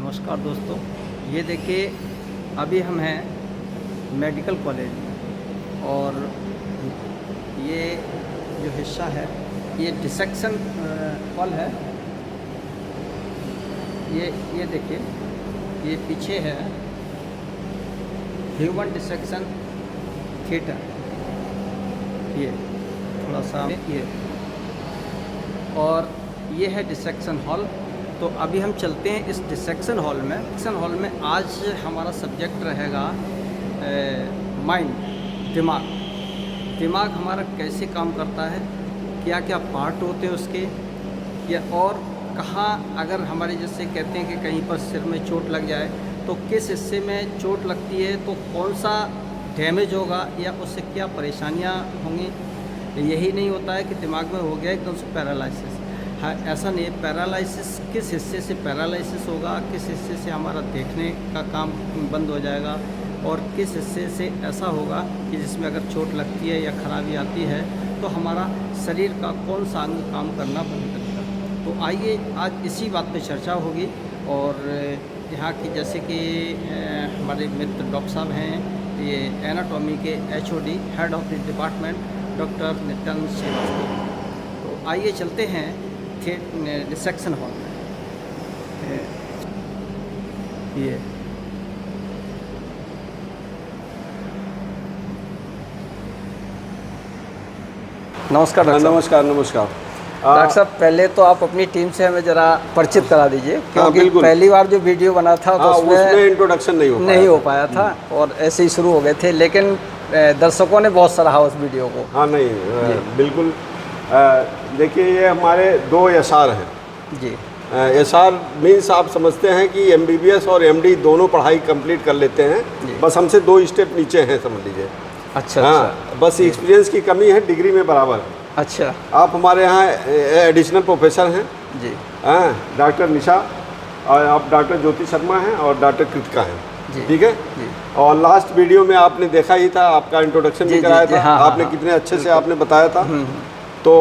नमस्कार दोस्तों, ये देखिए अभी हम हैं मेडिकल कॉलेज और ये जो हिस्सा है ये डिसेक्शन हॉल है। ये देखिए ये पीछे है ह्यूमन डिसेक्शन थिएटर। ये थोड़ा सा ये और ये है डिसेक्शन हॉल। तो अभी हम चलते हैं इस डिसेक्शन हॉल में। डिसेक्शन हॉल में आज हमारा सब्जेक्ट रहेगा माइंड, दिमाग हमारा कैसे काम करता है, क्या क्या पार्ट होते हैं उसके, या और कहाँ अगर हमारे जैसे कहते हैं कि कहीं पर सिर में चोट लग जाए तो किस हिस्से में चोट लगती है तो कौन सा डैमेज होगा या उससे क्या परेशानियाँ होंगी। यही नहीं होता है कि दिमाग में हो गया एकदम से पैरालिसिस। हाँ, ऐसा नहीं है। पैरालिसिस किस हिस्से से पैरालिसिस होगा, किस हिस्से से हमारा देखने का काम बंद हो जाएगा और किस हिस्से से ऐसा होगा कि जिसमें अगर चोट लगती है या खराबी आती है तो हमारा शरीर का कौन सा अंग काम करना बंद करेगा। तो आइए आज इसी बात पे चर्चा होगी। और यहाँ की जैसे कि हमारे मित्र डॉक्टर साहब हैं, ये एनाटॉमी के HOD head of the department doctor Nityanand Srivastava. तो आइए चलते हैं डिसेक्शन हॉल में। ये नमस्कार डॉक्टर साहब। नमस्कार। डॉक्टर साहब पहले तो आप अपनी टीम से हमें ज़रा परिचित करा दीजिए, क्योंकि पहली बार जो वीडियो बना था तो उसमें इंट्रोडक्शन नहीं हो पाया था और ऐसे ही शुरू हो गए थे, लेकिन दर्शकों ने बहुत सराहा उस वीडियो को। हाँ नहीं बिल्कुल। देखिए ये हमारे 2 SR हैं जी। SR मीन्स आप समझते हैं कि MBBS और MD दोनों पढ़ाई कंप्लीट कर लेते हैं, बस हमसे 2 स्टेप नीचे हैं समझ लीजिए। अच्छा। हाँ, बस एक्सपीरियंस की कमी है, डिग्री में बराबर। अच्छा। आप हमारे यहाँ एडिशनल प्रोफेसर हैं जी। हाँ, डॉक्टर निशा और आप डॉक्टर ज्योति शर्मा हैं और डॉक्टर कृतिका हैं, ठीक है जी। और लास्ट वीडियो में आपने देखा ही था, आपका इंट्रोडक्शन भी कराया था। हाँ, आपने कितने अच्छे से आपने बताया था। तो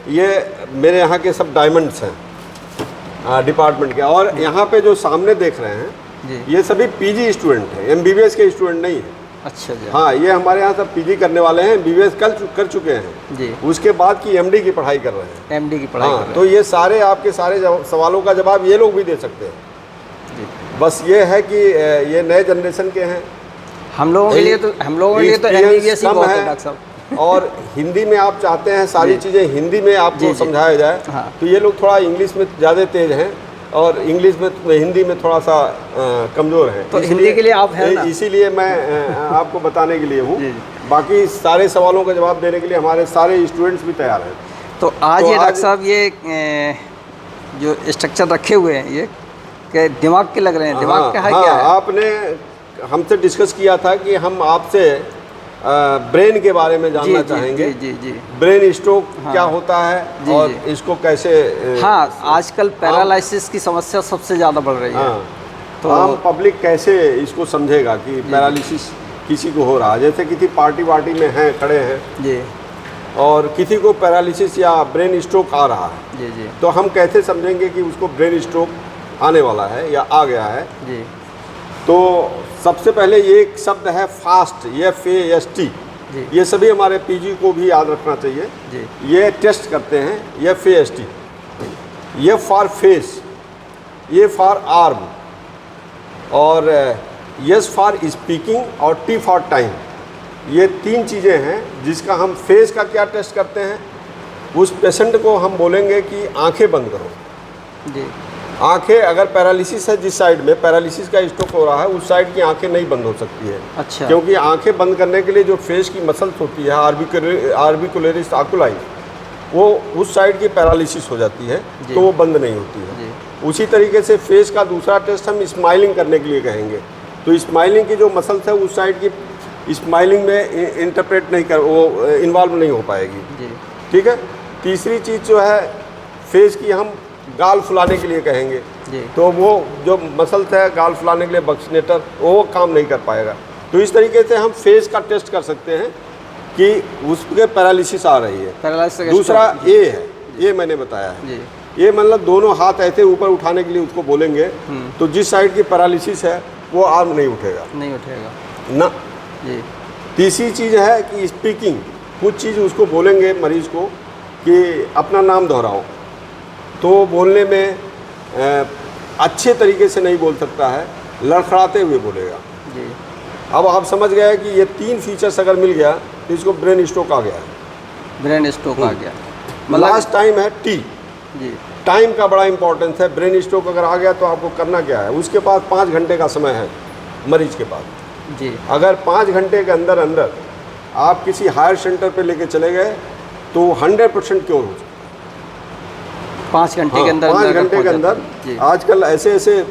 ये मेरे यहाँ के सब डायमंड्स हैं डिपार्टमेंट के। और यहाँ पे जो सामने देख रहे हैं ये सभी PG स्टूडेंट हैं, MBBS के स्टूडेंट नहीं हैं। अच्छा जी। हाँ, ये हमारे यहाँ सब PG करने वाले हैं, MBBS कर चुके हैं जी। उसके बाद की MD की पढ़ाई कर रहे हैं। MD की पढ़ाई कर रहे हैं। तो ये सारे आपके सारे सवालों का जवाब ये लोग भी दे सकते हैं जी। बस ये है कि ये नए जनरेशन के हैं। हम लोगों के लिए तो MBBS ही बहुत है डॉक्टर साहब। और हिंदी में आप चाहते हैं सारी चीज़ें हिंदी में आपको समझाया जाए। हाँ। तो ये लोग थोड़ा इंग्लिश में ज़्यादा तेज हैं और इंग्लिश में हिंदी में थोड़ा सा कमज़ोर हैं। तो हिंदी के लिए आप हैं ना? इसीलिए मैं आपको बताने के लिए हूँ। बाकी सारे सवालों का जवाब देने के लिए हमारे सारे स्टूडेंट्स भी तैयार हैं। तो आज ये डॉक्टर साहब ये जो स्ट्रक्चर रखे हुए हैं ये कि दिमाग के लग रहे हैं, दिमाग का है क्या है? आपने हमसे डिस्कस किया था कि हम आपसे ब्रेन के बारे में जानना चाहेंगे। जी। ब्रेन स्ट्रोक क्या होता है और इसको कैसे आजकल पैरालिसिस की समस्या सबसे ज़्यादा बढ़ रही है। तो आम पब्लिक कैसे इसको समझेगा कि पैरालिसिस किसी को हो रहा है, जैसे किसी पार्टी में हैं, खड़े हैं जी, और किसी को पैरालिसिस या ब्रेन स्ट्रोक आ रहा है जी। तो हम कैसे समझेंगे कि उसको ब्रेन स्ट्रोक आने वाला है या आ गया है जी। तो सबसे पहले ये एक शब्द है फास्ट, FAST। ये सभी हमारे PG को भी याद रखना चाहिए जी। ये टेस्ट करते हैं FAST। ये फॉर फेस, ये फॉर आर्म, और S फॉर स्पीकिंग और T फॉर टाइम। ये 3 चीज़ें हैं जिसका हम फेस का क्या टेस्ट करते हैं। उस पेशेंट को हम बोलेंगे कि आंखें बंद करो जी। आंखें अगर पैरालिसिस है, जिस साइड में पैरालिसिस का स्ट्रोक हो रहा है उस साइड की आंखें नहीं बंद हो सकती है। अच्छा। क्योंकि आंखें बंद करने के लिए जो फेस की मसल्स होती है आर्बिकुलरिस आकुलाई, वो उस साइड की पैरालिसिस हो जाती है तो वो बंद नहीं होती है। उसी तरीके से फेस का दूसरा टेस्ट हम स्माइलिंग करने के लिए कहेंगे। तो स्माइलिंग की जो मसल्स है उस साइड की स्माइलिंग में इंटरप्रेट नहीं कर, वो इन्वॉल्व नहीं हो पाएगी, ठीक है। तीसरी चीज़ जो है फेस की हम गाल फुलाने के लिए कहेंगे जी। तो वो जो मसल्स है गाल फुलाने के लिए बक्सनेटर, वो काम नहीं कर पाएगा। तो इस तरीके से हम फेस का टेस्ट कर सकते हैं कि उसके पैरालिसिस आ रही है। दूसरा A है, ये मैंने बताया है। ये मतलब दोनों हाथ ऐसे ऊपर उठाने के लिए उसको बोलेंगे तो जिस साइड की पैरालिसिस है वो आर्म नहीं उठेगा, नहीं उठेगा ना जी। तीसरी चीज़ है कि स्पीकिंग, कुछ चीज़ उसको बोलेंगे मरीज को कि अपना नाम दोहराओ, तो बोलने में अच्छे तरीके से नहीं बोल सकता है, लड़खड़ाते हुए बोलेगा जी। अब आप समझ गए कि ये 3 फीचर्स अगर मिल गया तो इसको ब्रेन स्ट्रोक आ गया है। ब्रेन स्ट्रोक आ गया। लास्ट टाइम है टी, जी। टाइम का बड़ा इंपॉर्टेंस है। ब्रेन स्ट्रोक अगर आ गया तो आपको करना क्या है, उसके पास 5 घंटे का समय है मरीज के पास जी। अगर 5 घंटे के अंदर अंदर आप किसी हायर सेंटर पे लेके चले गए तो 100% क्योर हो सकता 5 घंटे के अंदर 5 घंटे के अंदर। जी। आजकल ऐसे ऐसे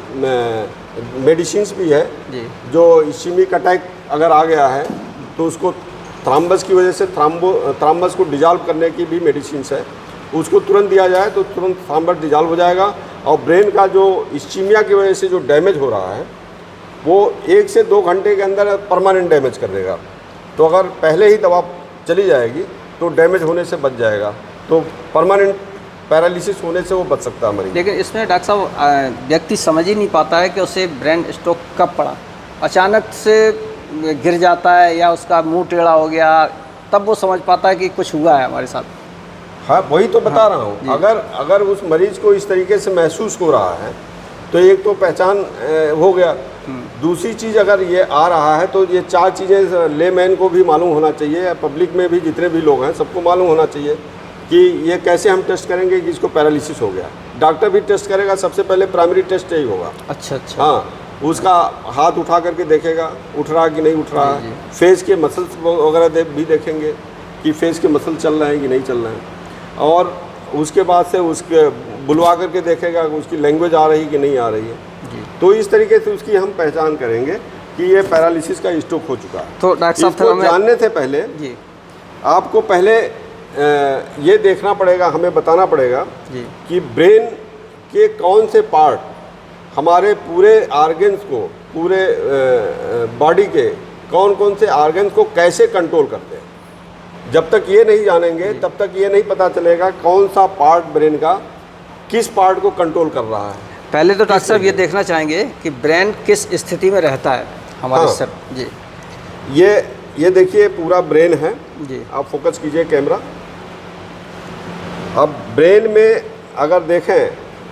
मेडिसिन्स भी है जी। जो इस्कीमिक अटैक अगर आ गया है तो उसको थ्राम्बस की वजह से थ्राम्बस को डिजॉल्व करने की भी मेडिसिन्स है, उसको तुरंत दिया जाए तो तुरंत थ्राम्बस डिजॉल्व हो जाएगा और ब्रेन का जो इस्कीमिया की वजह से जो डैमेज हो रहा है वो 1 से 2 घंटे के अंदर परमानेंट डैमेज कर देगा। तो अगर पहले ही दवा चली जाएगी तो डैमेज होने से बच जाएगा, तो परमानेंट पैरालिसिस होने से वो बच सकता है मरीज। लेकिन इसमें डॉक्टर साहब व्यक्ति समझ ही नहीं पाता है कि उसे ब्रेन स्ट्रोक कब पड़ा, अचानक से गिर जाता है या उसका मुंह टेढ़ा हो गया तब वो समझ पाता है कि कुछ हुआ है हमारे साथ। हाँ वही तो बता रहा हूँ। अगर उस मरीज को इस तरीके से महसूस हो रहा है तो एक तो पहचान हो गया, दूसरी चीज़ अगर ये आ रहा है तो ये 4 चीज़ें लेमैन को भी मालूम होना चाहिए या पब्लिक में भी जितने भी लोग हैं सबको मालूम होना चाहिए कि ये कैसे हम टेस्ट करेंगे कि इसको पैरालिसिस हो गया। डॉक्टर भी टेस्ट करेगा, सबसे पहले प्राइमरी टेस्ट यही होगा। अच्छा अच्छा। हाँ, उसका हाथ उठा करके देखेगा उठ रहा कि नहीं उठ रहा है, फेस के मसल्स वगैरह भी देखेंगे कि फेस के मसल चल रहे हैं कि नहीं चल रहे हैं, और उसके बाद से उसके बुलवा करके देखेगा कि उसकी लैंग्वेज आ रही कि नहीं आ रही है जी। तो इस तरीके से उसकी हम पहचान करेंगे कि ये पैरालिसिस का स्ट्रोक हो चुका है। तो डॉक्टर साहब इसको जानने से पहले जी आपको पहले ये देखना पड़ेगा, हमें बताना पड़ेगा जी कि ब्रेन के कौन से पार्ट हमारे पूरे आर्गन्स को, पूरे बॉडी के कौन कौन से आर्गन्स को कैसे कंट्रोल करते हैं। जब तक ये नहीं जानेंगे तब तक ये नहीं पता चलेगा कौन सा पार्ट ब्रेन का किस पार्ट को कंट्रोल कर रहा है। पहले तो डॉक्टर साहब ये देखना चाहेंगे कि ब्रेन किस स्थिति में रहता है हमारे हाँ। सर जी। ये देखिए पूरा ब्रेन है जी। आप फोकस कीजिए कैमरा। अब ब्रेन में अगर देखें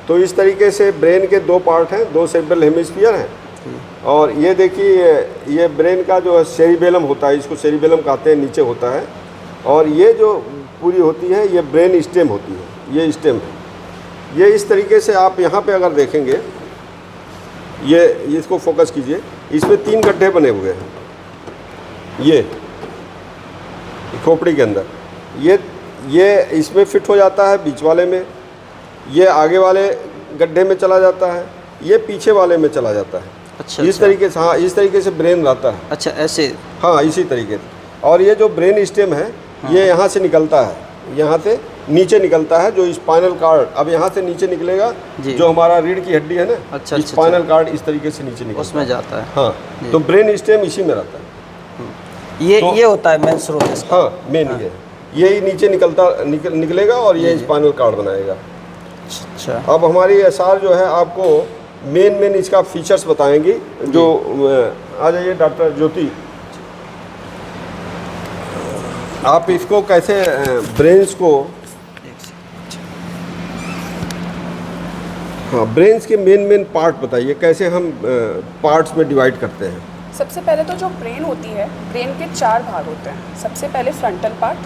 तो इस तरीके से ब्रेन के 2 पार्ट हैं, 2 सेरेब्रल हेमिस्फीयर हैं, और ये देखिए ये ब्रेन का जो सेरिबेलम होता है, इसको सेरिबेलम कहते हैं, नीचे होता है, और ये जो पूरी होती है ये ब्रेन स्टेम होती है, ये स्टेम है। ये इस तरीके से आप यहाँ पे अगर देखेंगे, ये इसको फोकस कीजिए, इसमें 3 गड्ढे बने हुए हैं, ये खोपड़ी के अंदर, ये इसमें फिट हो जाता है बीच वाले में, ये आगे वाले गड्ढे में चला जाता है, ये पीछे वाले में चला जाता है। अच्छा, इस तरीके से, हाँ इस तरीके से ब्रेन रहता है। अच्छा ऐसे, हाँ इसी तरीके से। और ये जो ब्रेन स्टेम है ये यहाँ से निकलता है, यहाँ से नीचे निकलता है, जो स्पाइनल कार्ड अब यहाँ से नीचे निकलेगा, जो हमारा रीढ़ की हड्डी है ना, अच्छा, स्पाइनल कार्ड इस तरीके से नीचे निकलता उसमें जाता है। हाँ, तो ब्रेन स्टेम इसी में रहता है। ये होता है मेन स्रोत इसका। हाँ मेन ये यही नीचे निकलेगा और ये स्पाइनल कार्ड बनाएगा। अच्छा। अब हमारी एसआर जो है आपको मेन इसका फीचर्स बताएंगी। जो आ जाइए डॉक्टर ज्योति, आप इसको कैसे ब्रेन्स को, हाँ ब्रेन्स के मेन पार्ट बताइए, कैसे हम पार्ट्स में डिवाइड करते हैं। सबसे पहले तो जो ब्रेन होती है, ब्रेन के 4 भाग होते हैं। सबसे पहले frontal part,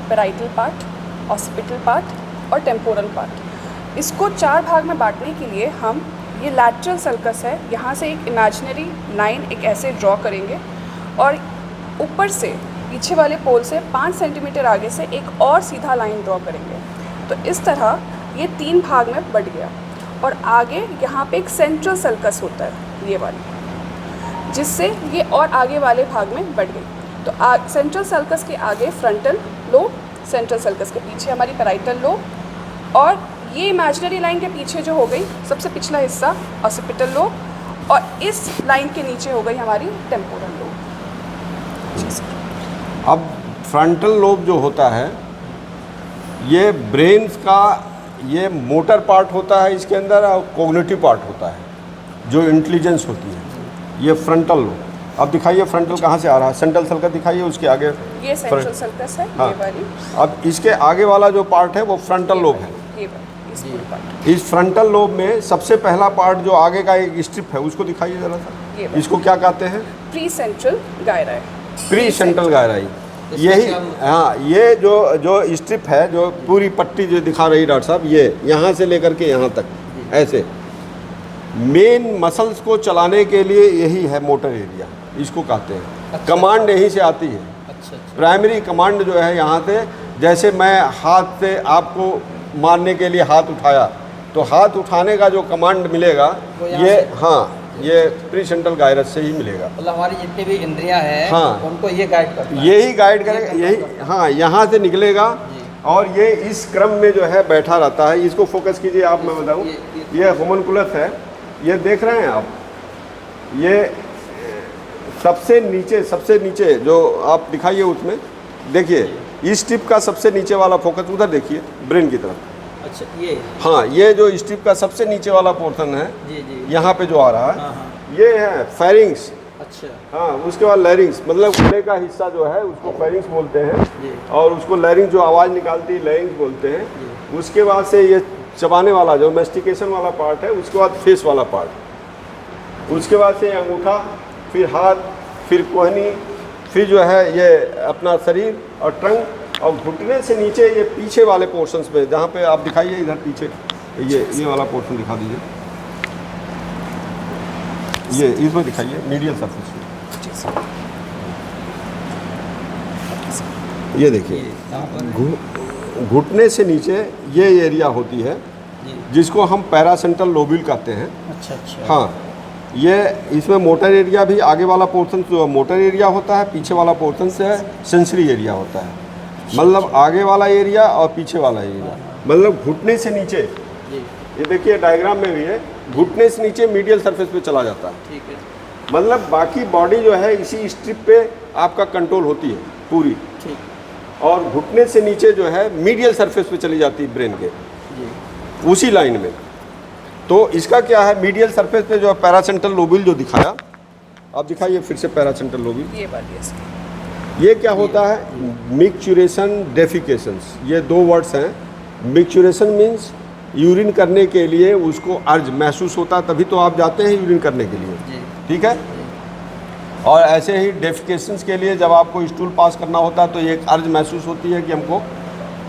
parietal part, occipital part और टेम्पोरल पार्ट। इसको 4 भाग में बांटने के लिए हम ये लैटरल सर्कस है, यहाँ से एक इमेजिनरी लाइन एक ऐसे ड्रॉ करेंगे और ऊपर से पीछे वाले पोल से 5 सेंटीमीटर आगे से एक और सीधा लाइन ड्रॉ करेंगे। तो इस तरह ये 3 भाग में बट गया और आगे यहाँ पे एक सेंट्रल सर्कस होता है ये वाली, जिससे ये और आगे वाले भाग में बढ़ गई। तो सेंट्रल सर्कस के आगे फ्रंटल लोब, सेंट्रल सर्कस के पीछे हमारी पैराइटल लोब, और ये इमेजिनरी लाइन के पीछे जो हो गई सबसे पिछला हिस्सा ऑसिपिटल लोब, और इस लाइन के नीचे हो गई हमारी टेम्पोरल लोब। अब फ्रंटल लोब जो होता है ये ब्रेन्स का ये मोटर पार्ट होता है इसके अंदर और कोग्निटिव पार्ट होता है, जो इंटेलिजेंस होती है। ये फ्रंटल लोब, अब दिखाइए फ्रंटल कहाँ से आ रहा है, सेंट्रल सर्कस दिखाइए, उसके आगे ये सेंट्रल सर्कस है, हाँ। ये वाली। अब इसके आगे वाला जो पार्ट है वो फ्रंटल लोब है। ये वाली, इस पूरे पार्ट। इस फ्रंटल लोब में सबसे पहला पार्ट जो आगे का एक स्ट्रिप है उसको दिखाइए जरा ये सा, इसको क्या कहते हैं? प्री सेंट्रल गायरा है। Precentral gyri. इसमें यही क्या हाँ, ये जो स्ट्रिप है, जो पूरी पट्टी जो दिखा रही डॉक्टर साहब, ये यहाँ से लेकर के यहाँ तक ऐसे मेन मसल्स को चलाने के लिए यही है मोटर एरिया, इसको कहते हैं। अच्छा। कमांड यहीं से आती है। अच्छा अच्छा। प्राइमरी कमांड जो है यहाँ से, जैसे मैं हाथ से आपको मारने के लिए हाथ उठाया, तो हाथ उठाने का जो कमांड मिलेगा वो यहाँ ये, से? हाँ, ये प्री सेंट्रल गायरस से ही मिलेगा। मतलब हमारी जितनी भी इंद्रियां हैं, हाँ। उनको ये गाइड करता है। यही गाइड करेगा, यही, हाँ, यहाँ से निकलेगा और ये इस क्रम में जो है बैठा रहता है। इसको फोकस कीजिए आप, मैं बताऊँ, ये होमनकुलस है, ये देख रहे हैं आप, ये सबसे नीचे जो आप दिखाइए उसमें देखिए, इस टिप का सबसे नीचे वाला फोकस उधर देखिए, ब्रेन की तरफ। अच्छा, ये हाँ, ये जो स्ट्रिप का सबसे नीचे वाला पोर्शन है, जी जी। यहाँ पे जो आ रहा है, हाँ हाँ। ये है फेरिंग्स। अच्छा। हाँ, उसके बाद लैरिंग्स, मतलब गले का हिस्सा जो है उसको फेरिंग्स बोलते हैं, जी। और उसको लैरिंग्स जो आवाज़ निकालती है लैरिंग्स बोलते हैं। उसके बाद से ये चबाने वाला जो मेस्टिकेशन वाला पार्ट है, उसके बाद फेस वाला पार्ट, उसके बाद से अंगूठा, फिर हाथ, फिर कोहनी, फिर जो है ये अपना शरीर और ट्रंक, और घुटने से नीचे ये पीछे वाले पोर्शंस पे, जहाँ पे आप दिखाइए इधर पीछे, ये वाला पोर्शन दिखा दीजिए, ये इसमें दिखाइए मीडियल सरफेस में, ये देखिए यहाँ पर घुटने से नीचे ये एरिया होती है जी। जिसको हम पैरासेंट्रल लोब्यूल कहते हैं। अच्छा अच्छा। हाँ, ये इसमें मोटर एरिया भी, आगे वाला पोर्शन जो मोटर एरिया होता है, पीछे वाला पोर्शन से है सेंसरी एरिया होता है। मतलब आगे वाला एरिया और पीछे वाला एरिया, मतलब घुटने से नीचे, जी। ये देखिए डायग्राम में भी है, घुटने से नीचे मीडियल सरफेस पे चला जाता है। ठीक है। मतलब बाकी बॉडी जो है इसी स्ट्रिप पे आपका कंट्रोल होती है पूरी, ठीक। और घुटने से नीचे जो है मीडियल सरफेस पे चली जाती है ब्रेन के, जी। उसी लाइन में। तो इसका क्या है, मीडियल सरफेस पे जो पैरासेंट्रल लोब्यूल जो दिखाया, आप दिखाइए फिर से पैरासेंट्रल लोब्यूल। ये वाली इसकी। ये क्या होता है, मिक्चुरेशन डेफिकेशंस, ये दो वर्ड्स हैं। मिक्चुरेशन मीन्स यूरिन करने के लिए उसको अर्ज महसूस होता है, तभी तो आप जाते हैं यूरिन करने के लिए, जी। ठीक है। और ऐसे ही डेफिकेशंस के लिए जब आपको स्टूल पास करना होता है तो एक अर्ज महसूस होती है कि हमको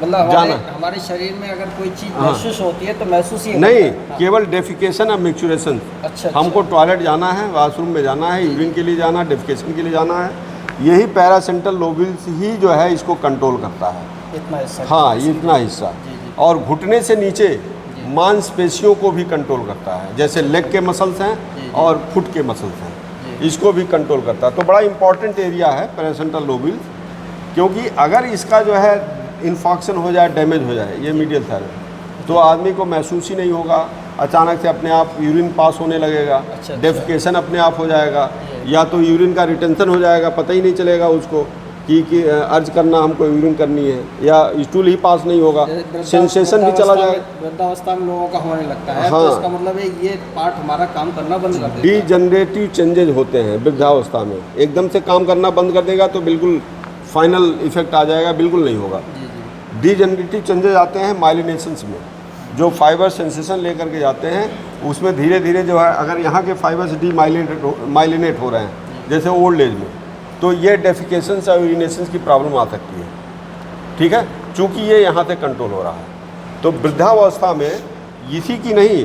मतलब जाना। हमारे शरीर में अगर कोई चीज़ हाँ। महसूस होती है तो महसूस ही नहीं, होता है। केवल डेफिकेशन और मिक्चुरेशन। अच्छा। हमको टॉयलेट जाना है, वॉशरूम में जाना है, यूरिन के लिए जाना है, डेफिकेशन के लिए जाना है, यही पैरासेंट्रल लोब्यूल्स ही जो है इसको कंट्रोल करता है। इतना हिस्सा। हाँ, ये इतना हिस्सा। जी, जी। और घुटने से नीचे मांसपेशियों को भी कंट्रोल करता है, जैसे लेग के मसल्स जी, हैं जी। और फुट के मसल्स हैं, जी। इसको भी कंट्रोल करता है। तो बड़ा इंपॉर्टेंट एरिया है पैरासेंट्रल लोब्यूल, क्योंकि अगर इसका जो है इन्फॉक्शन हो जाए, डैमेज हो जाए, ये मीडियल थायराइड, तो आदमी को महसूस ही नहीं होगा, अचानक से अपने आप यूरिन पास होने लगेगा, अच्छा। डेफिकेशन अपने आप हो जाएगा, या तो यूरिन का रिटेंशन हो जाएगा, पता ही नहीं चलेगा उसको कि अर्ज करना हमको यूरिन करनी है, या स्टूल ही पास नहीं होगा, सेंसेशन भी चला जाएगा। वृद्धावस्था में लोगों का होने लगता है, हाँ। तो इसका मतलब है ये पार्ट हमारा काम करना बंद कर देता है। डीजनरेटिव चेंजेज होते हैं वृद्धावस्था में, एकदम से काम करना बंद कर देगा तो बिल्कुल फाइनल इफेक्ट आ जाएगा, बिल्कुल नहीं होगा। जी जी। डीजनरेटिव चेंजेज आते हैं माइलिनेशंस में, जो फाइबर सेंसेशन लेकर के जाते हैं, उसमें धीरे धीरे जो है, अगर यहाँ के फाइबर्स माइलिनेट हो रहे हैं, जैसे ओल्ड एज में, तो ये डेफिकेशंस और यूरिनेशंस की प्रॉब्लम आ सकती है, ठीक है, चूँकि ये यहाँ से कंट्रोल हो रहा है। तो वृद्धावस्था में इसी की नहीं,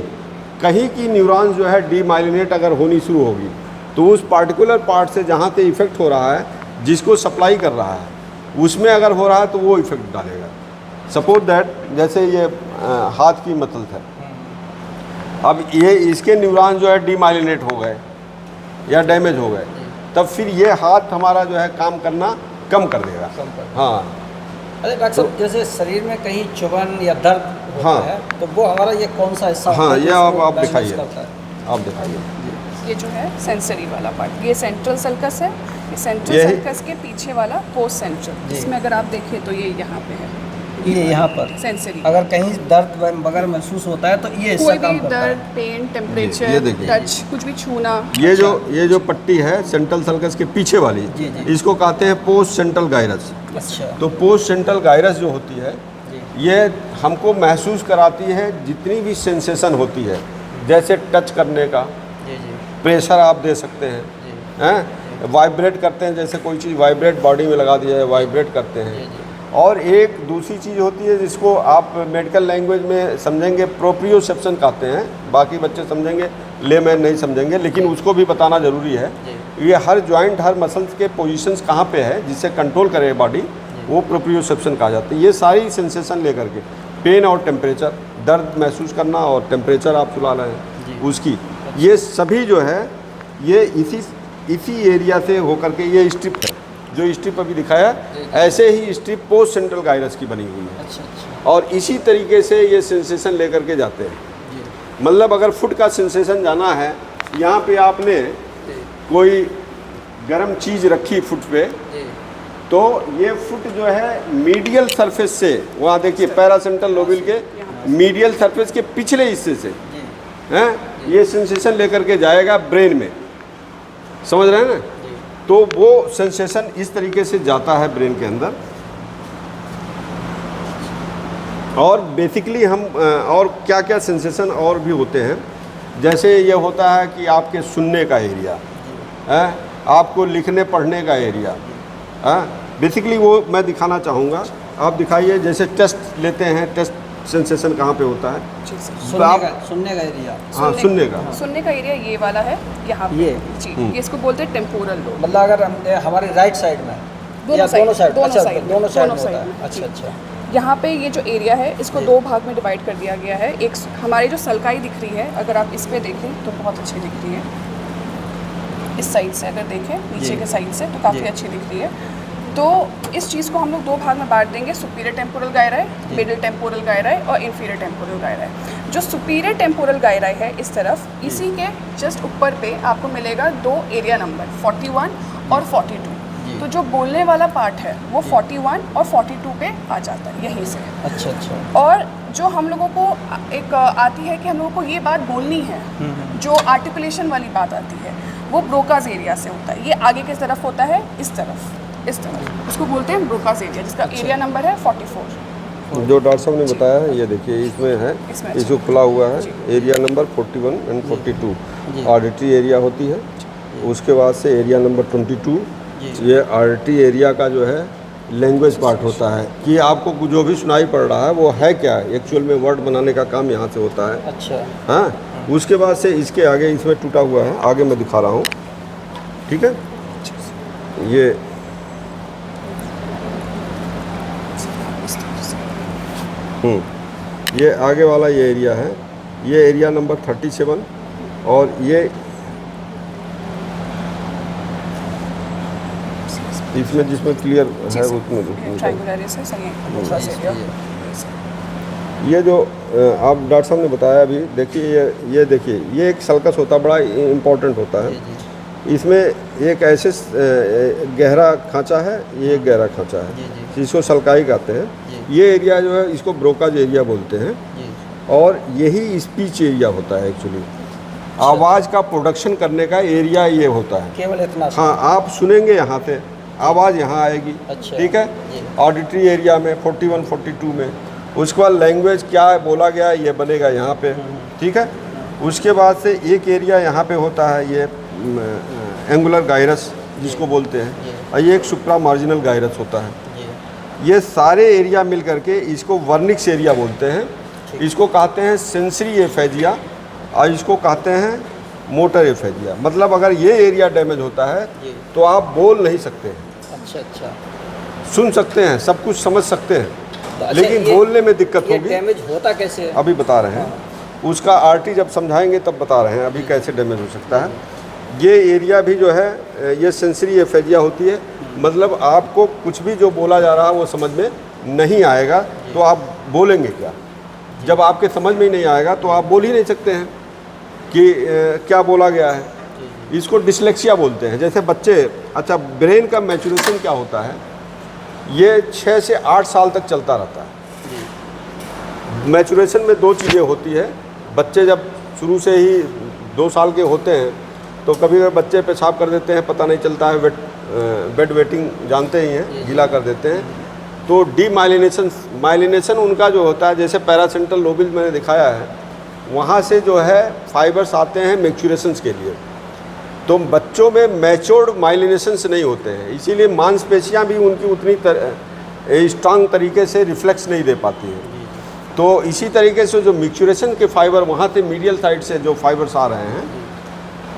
कहीं की न्यूरॉन्स जो है डीमाइलिनेट अगर होनी शुरू होगी, तो उस पार्टिकुलर पार्ट से जहाँ से इफेक्ट हो रहा है, जिसको सप्लाई कर रहा है, उसमें अगर हो रहा है तो वो इफेक्ट डालेगा। सपोज दैट, जैसे ये हाथ की मसल है, अब ये इसके न्यूरॉन जो है डीमाइलिनेट हो गए या डैमेज हो गए, तब फिर ये हाथ हमारा जो है काम करना कम कर देगा। हाँ। अरे डॉक्टर साहब, जैसे शरीर में कहीं चुभन या दर्द होता हाँ। है, तो वो हमारा ये कौन सा हिस्सा हाँ, होता है ये जिसको आप बैलेंस दिखाइए, करता है? आप दिखाइए। ये जो है सेंसरी वाला पार्ट, ये सेंट्रल सर्कस है, ये सेंट्रल यही- सर्कस के पीछे वाला पोस्ट सेंट्रल, जी। इसमें अगर आप देखें तो ये यहाँ पे है, ये यहाँ पर सेंसरी। अगर कहीं दर्द वगैरह महसूस होता है तो ये हिस्सा कोई काम भी करता है। दर्द, पेन, ये टेम्परेचर, देखिए। टच, कुछ भी छूना। ये जो पट्टी है सेंट्रल सर्कस के पीछे वाली, जी, जी। इसको कहते हैं पोस्ट सेंट्रल गायरस। अच्छा तो पोस्ट सेंट्रल गायरस जो होती है जी। ये हमको महसूस कराती है जितनी भी सेंसेशन होती है, जैसे टच करने का, जी जी प्रेशर आप दे सकते हैं, जी हैं वाइब्रेट करते हैं, जैसे कोई चीज़ वाइब्रेट बॉडी में लगा दिया है, वाइब्रेट करते जी हैं। जी और एक दूसरी चीज़ होती है जिसको आप मेडिकल लैंग्वेज में समझेंगे प्रोप्रियोसेप्शन कहते हैं, बाकी बच्चे समझेंगे, लेमैन नहीं समझेंगे, लेकिन उसको भी बताना ज़रूरी है। ये हर जॉइंट, हर मसल्स के पोजीशंस कहाँ पे है जिससे कंट्रोल करे बॉडी, वो प्रोप्रियोसेप्शन कहा जाता है। ये सारी सेंसेशन लेकर के पेन और टेम्परेचर, दर्द महसूस करना और टेम्परेचर आप सुला रहे हैं उसकी, ये सभी जो है ये इसी एरिया से होकर के ये स्ट्रिप है, जो स्ट्रिप अभी दिखाया, ऐसे ही स्ट्रिप पोस्ट सेंट्रल गायरस की बनी हुई है। अच्छा अच्छा और इसी तरीके से ये सेंसेशन लेकर के जाते हैं। जी मतलब अगर फुट का सेंसेशन जाना है, यहाँ पे आपने जी कोई गर्म चीज़ रखी फुट पे, जी तो ये फुट जो है मीडियल सरफेस से, वहाँ देखिए पैरासेंट्रल लोब्यूल के मीडियल सरफेस के पिछले हिस्से से जी हैं, ये सेंसेशन लेकर के जाएगा ब्रेन में, समझ रहे हैं ना। जी तो वो सेंसेशन इस तरीके से जाता है ब्रेन के अंदर। और बेसिकली हम और क्या क्या सेंसेशन और भी होते हैं, जैसे ये होता है कि आपके सुनने का एरिया है, आपको लिखने पढ़ने का एरिया है। बेसिकली वो मैं दिखाना चाहूँगा, आप दिखाइए। जैसे टेस्ट लेते हैं, टेस्ट सेंसेशन कहाँ पे होता है? जी सर। सुनने का एरिया, हाँ, सुनने का। सुनने का एरिया ये वाला है, यहाँ पे। ये? जी, ये इसको बोलते हैं टेम्पोरल लोब। मतलब अगर हम हमारे राइट साइड में दोनों या साइड, दोनों साइड, दोनों अच्छा साइड, दोनों साइड दोनों में होता साइड है। में। अच्छा अच्छा यहाँ पे ये जो एरिया है इसको जी। दो भाग में डिवाइड कर दिया गया है। एक हमारी जो सलकाई दिख रही है, अगर आप इस पे देखें तो बहुत अच्छी दिख रही है। इस साइड से अगर देखें, नीचे जी। के साइड से, तो काफ़ी जी। अच्छी दिख रही है। तो इस चीज़ को हम लोग दो भाग में बांट देंगे, सुपीरियर टेम्पोरल गायराई, मिडिल टेम्पोरल गायराई और इंफीरियर टेम्पोरल गायराई। जो सुपीरियर टेम्पोरल गायराई है इस तरफ, इसी के जस्ट ऊपर पे आपको मिलेगा दो एरिया नंबर 41 और 42। तो जो बोलने वाला पार्ट है वो 41 और 42 पे आ जाता है यहीं से। अच्छा अच्छा और जो हम लोगों को एक आती है कि हम लोगों को ये बात बोलनी है, जो आर्टिकुलेशन वाली बात आती है, वो ब्रोकाज एरिया से होता है। ये आगे की तरफ होता है, इस तरफ उसको बोलते हैं ब्रोकाज एरिया, जिसका एरिया नंबर है 44। जो डॉक्टर साहब ने बताया है, ये देखिए इसमें है, इसमें इसको खुला हुआ है, area number 41 and 42 auditory area होती है। उसके बाद से एरिया नंबर 22, ये ऑडिटरी एरिया का जो है लैंग्वेज पार्ट होता है, कि आपको जो भी सुनाई पड़ रहा है वो है क्या, एक्चुअल में वर्ड बनाने का काम यहाँ से होता है। अच्छा हाँ, उसके बाद से इसके आगे इसमें टूटा हुआ है, आगे मैं दिखा रहा हूँ, ठीक है। ये आगे वाला ये एरिया है, ये एरिया नंबर 37, और ये इसमें जिसमें क्लियर है उसमें ट्रायंगुलर से सही है। ये जो आप डॉक्टर साहब ने बताया अभी, देखिए ये देखिए, ये एक सल्कस होता है, बड़ा इम्पोर्टेंट होता है। इसमें एक ऐसे गहरा खांचा है, ये एक गहरा खांचा है, जिसको सल्काई कहते हैं। ये एरिया जो है इसको ब्रोकाज एरिया बोलते हैं, और यही स्पीच एरिया होता है एक्चुअली। आवाज़ का प्रोडक्शन करने का एरिया ये होता है, केवल इतना। हाँ, आप सुनेंगे यहाँ से, आवाज़ यहाँ आएगी, अच्छा, ठीक है। ऑडिटरी एरिया में 41 42 में, उसके बाद लैंग्वेज क्या बोला गया ये बनेगा यहाँ पे, ठीक है। उसके बाद से एक एरिया यहाँ पे होता है, ये एंगुलर गायरस जिसको बोलते हैं, और ये एक सुप्रा मार्जिनल गायरस होता है। ये सारे एरिया मिल करके इसको वर्निक्स एरिया बोलते हैं। इसको कहते हैं सेंसरी एफेजिया, और इसको कहते हैं मोटर एफेजिया। मतलब अगर ये एरिया डैमेज होता है तो आप बोल नहीं सकते हैं। अच्छा अच्छा, सुन सकते हैं, सब कुछ समझ सकते हैं, अच्छा, लेकिन बोलने में दिक्कत ये होगी। डैमेज होता कैसे है? अभी बता रहे हैं, उसका आरटी जब समझाएंगे तब बता रहे हैं अभी कैसे डैमेज हो सकता है। ये एरिया भी जो है ये सेंसरी एफेजिया होती है। मतलब आपको कुछ भी जो बोला जा रहा है वो समझ में नहीं आएगा, तो आप बोलेंगे क्या? जब आपके समझ में ही नहीं आएगा तो आप बोल ही नहीं सकते हैं कि क्या बोला गया है। इसको डिसलेक्सिया बोलते हैं। जैसे बच्चे, अच्छा, ब्रेन का मैच्योरेशन क्या होता है, ये 6 से 8 साल तक चलता रहता है। मैचुरेशन में दो चीज़ें होती है। बच्चे जब शुरू से ही 2 साल के होते हैं तो कभी कभी बच्चे पेशाब कर देते हैं, पता नहीं चलता है, बेड वेटिंग जानते ही हैं, गीला कर देते हैं। तो माइलिनेशन उनका जो होता है, जैसे पैरासेंट्रल लोब्यूल मैंने दिखाया है, वहाँ से जो है फाइबर्स आते हैं मैच्योरेशंस के लिए। तो बच्चों में मैच्योर्ड माइलिनेशंस नहीं होते हैं, इसीलिए मांसपेशियाँ भी उनकी उतनी स्ट्रांग तरीके से रिफ्लेक्स नहीं दे पाती हैं। तो इसी तरीके से जो मैच्योरेशन के फाइबर वहाँ से मीडियल साइड से जो फाइबर्स आ रहे हैं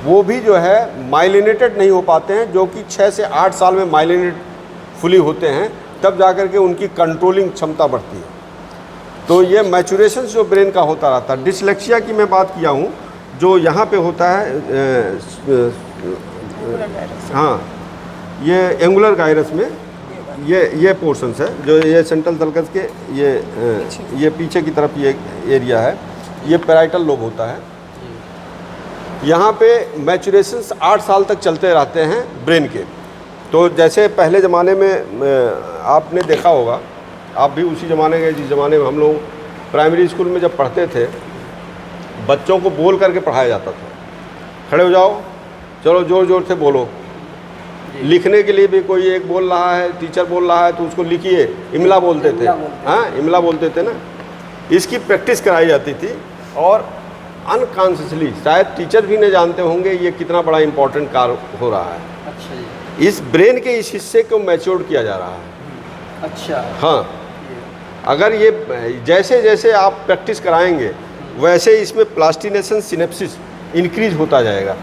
वो भी जो है माइलिनेटेड नहीं हो पाते हैं, जो कि 6 से 8 साल में माइलिनेट फुली होते हैं, तब जाकर के उनकी कंट्रोलिंग क्षमता बढ़ती है। तो ये मैचुरेशन जो ब्रेन का होता रहता है। डिसलेक्सिया की मैं बात किया हूँ, जो यहाँ पे होता है हाँ, ये एंगुलर गायरस में ये पोर्शंस है, जो ये सेंट्रल सल्कस के ये पीछे की तरफ ये एरिया है, ये पैराइटल लोब होता है। यहाँ पे मैचुरेशंस 8 साल तक चलते रहते हैं ब्रेन के। तो जैसे पहले ज़माने में आपने देखा होगा, आप भी उसी ज़माने के जिस ज़माने में हम लोग प्राइमरी स्कूल में जब पढ़ते थे, बच्चों को बोल करके पढ़ाया जाता था। खड़े हो जाओ, चलो ज़ोर ज़ोर से बोलो। लिखने के लिए भी कोई एक बोल रहा है, टीचर बोल रहा है तो उसको लिखिए, इमला बोलते थे। हाँ, इमला बोलते थे ना। इसकी प्रैक्टिस कराई जाती थी और अनकॉन्शियसली, शायद टीचर भी नहीं जानते होंगे ये कितना बड़ा इम्पोर्टेंट कार्य हो रहा है। अच्छा जी। इस ब्रेन के इस हिस्से को मैच्योर किया जा रहा है। अच्छा। हाँ, अगर ये जैसे जैसे आप प्रैक्टिस कराएंगे वैसे इसमें प्लास्टिनेशन सिनेप्सिस इंक्रीज होता जाएगा,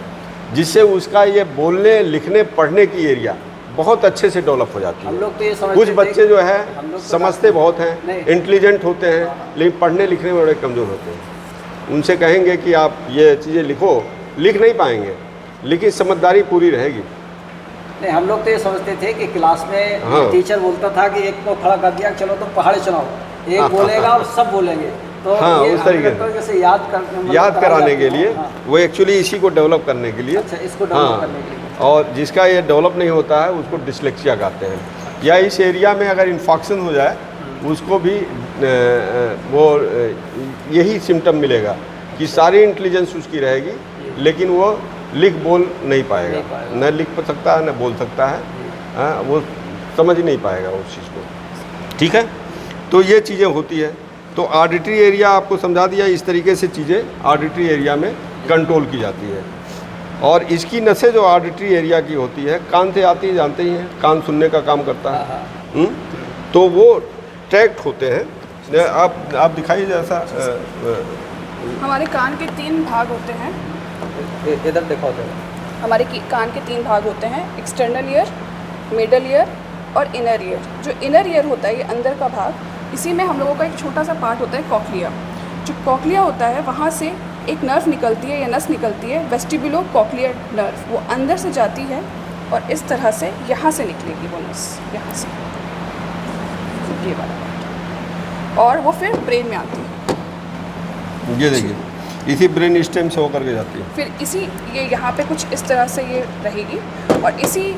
जिससे उसका ये बोलने लिखने पढ़ने की एरिया बहुत अच्छे से डेवलप हो जाती है। हम लोग तो ये समझते कुछ थे बच्चे जो है हम लोग समझते बहुत हैं, इंटेलिजेंट होते हैं, लेकिन पढ़ने लिखने में बड़े कमज़ोर होते हैं। उनसे कहेंगे कि आप ये चीज़ें लिखो, लिख नहीं पाएंगे, लेकिन समझदारी पूरी रहेगी। नहीं, हम लोग तो ये समझते थे कि क्लास में हाँ। टीचर बोलता था कि एक को खड़ा कर दिया, चलो तुम पहाड़ चलाओ, एक बोलेगा और सब बोलेंगे। तो हाँ, ये उस तरीके से याद कराने के लिए, वो एक्चुअली इसी को डेवलप करने के लिए। अच्छा, इसको डेवलप करने के लिए। और जिसका ये डेवलप नहीं होता है उसको डिसलेक्सिया कहते हैं। या इस एरिया में अगर इन्फेक्शन हो जाए उसको भी वो यही सिम्टम मिलेगा कि सारी इंटेलिजेंस उसकी रहेगी, लेकिन वो लिख बोल नहीं पाएगा, न लिख सकता है न बोल सकता है। हाँ, वो समझ ही नहीं पाएगा उस चीज़ को। ठीक है, तो ये चीज़ें होती है। तो ऑडिटरी एरिया आपको समझा दिया, इस तरीके से चीज़ें ऑडिटरी एरिया में कंट्रोल की जाती है। और इसकी नसें जो ऑडिटरी एरिया की होती है, कान से आती है, जानते ही हैं, कान सुनने का काम करता है। तो वो ट्रैक्ट होते हैं। आप दिखाइए जैसा। हमारे कान के 3 भाग होते हैं। इधर देखो। हमारे कान के 3 भाग होते हैं, एक्सटर्नल ईयर, मिडल ईयर और इनर ईयर। जो इनर ईयर होता है, ये अंदर का भाग, इसी में हम लोगों का एक छोटा सा पार्ट होता है कॉक्लिया। जो कॉक्लिया होता है, वहाँ से एक नर्व निकलती है या नस निकलती है, वेस्टिबुलो कॉक्लियर नर्व। वो अंदर से जाती है और इस तरह से यहाँ से निकलेगी वो नस, यहाँ से ये वाला पार्ट, और वो फिर ब्रेन में आती है। ये देखिए, इसी ब्रेन स्टेम से होकर के जाती है। फिर इसी ये यहाँ पे कुछ इस तरह से ये रहेगी, और इसी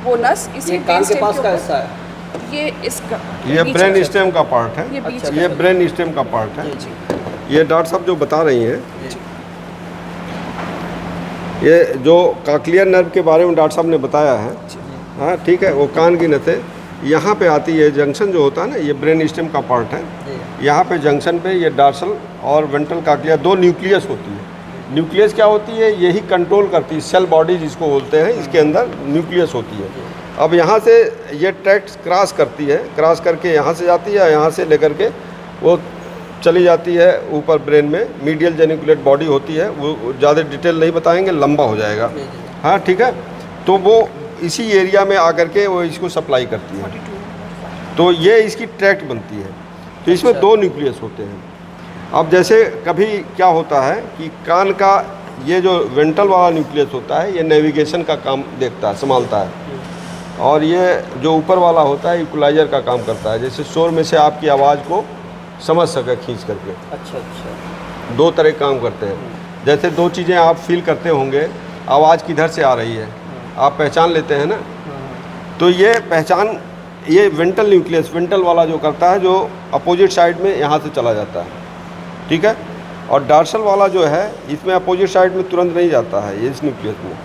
वो नस इसी कान के पास का हिस्सा है। ये इसका ये ब्रेन स्टेम का पार्ट है। ये बीच ये ब्रेन स्टेम का पार्ट है। ये डॉक्टर साहब जो बता रही हैं, ये जो कॉक्लियर नर्व के बारे में डॉक्टर साहब ने बताया है। हाँ, ठीक है, वो कान की नसें यहाँ पे आती है। जंक्शन जो होता है ना, ये ब्रेन स्टेम का पार्ट है। यहाँ पे जंक्शन पे ये डॉर्सल और वेंट्रल कॉक्लिया 2 न्यूक्लियस होती है। न्यूक्लियस क्या होती है? यही कंट्रोल करती है, सेल बॉडी जिसको बोलते हैं, इसके अंदर न्यूक्लियस होती है। अब यहाँ से ये ट्रैक्ट क्रॉस करती है, क्रॉस करके यहाँ से जाती है, यहाँ से लेकर के वो चली जाती है ऊपर ब्रेन में। मीडियल जेनिकुलेट बॉडी होती है, वो ज़्यादा डिटेल नहीं बताएंगे, लंबा हो जाएगा। हाँ, ठीक है। तो वो इसी एरिया में आकर के वो इसको सप्लाई करती है। तो ये इसकी ट्रैक्ट बनती है। तो इसमें 2 न्यूक्लियस होते हैं। अब जैसे कभी क्या होता है कि कान का ये जो वेंट्रल वाला न्यूक्लियस होता है, ये नेविगेशन का काम देखता है, संभालता है। और ये जो ऊपर वाला होता है, इक्वलाइजर का काम करता है, जैसे शोर में से आपकी आवाज़ को समझ सके खींच करके। अच्छा। 2 तरह काम करते हैं। जैसे 2 चीज़ें आप फील करते होंगे, आवाज़ किधर से आ रही है, आप पहचान लेते हैं ना। तो ये पहचान ये वेंट्रल न्यूक्लियस, वेंट्रल वाला जो करता है, जो अपोजिट साइड में यहाँ से चला जाता है। ठीक है। और डार्सल वाला जो है इसमें अपोजिट साइड में तुरंत नहीं जाता है, ये इस न्यूक्लियस में।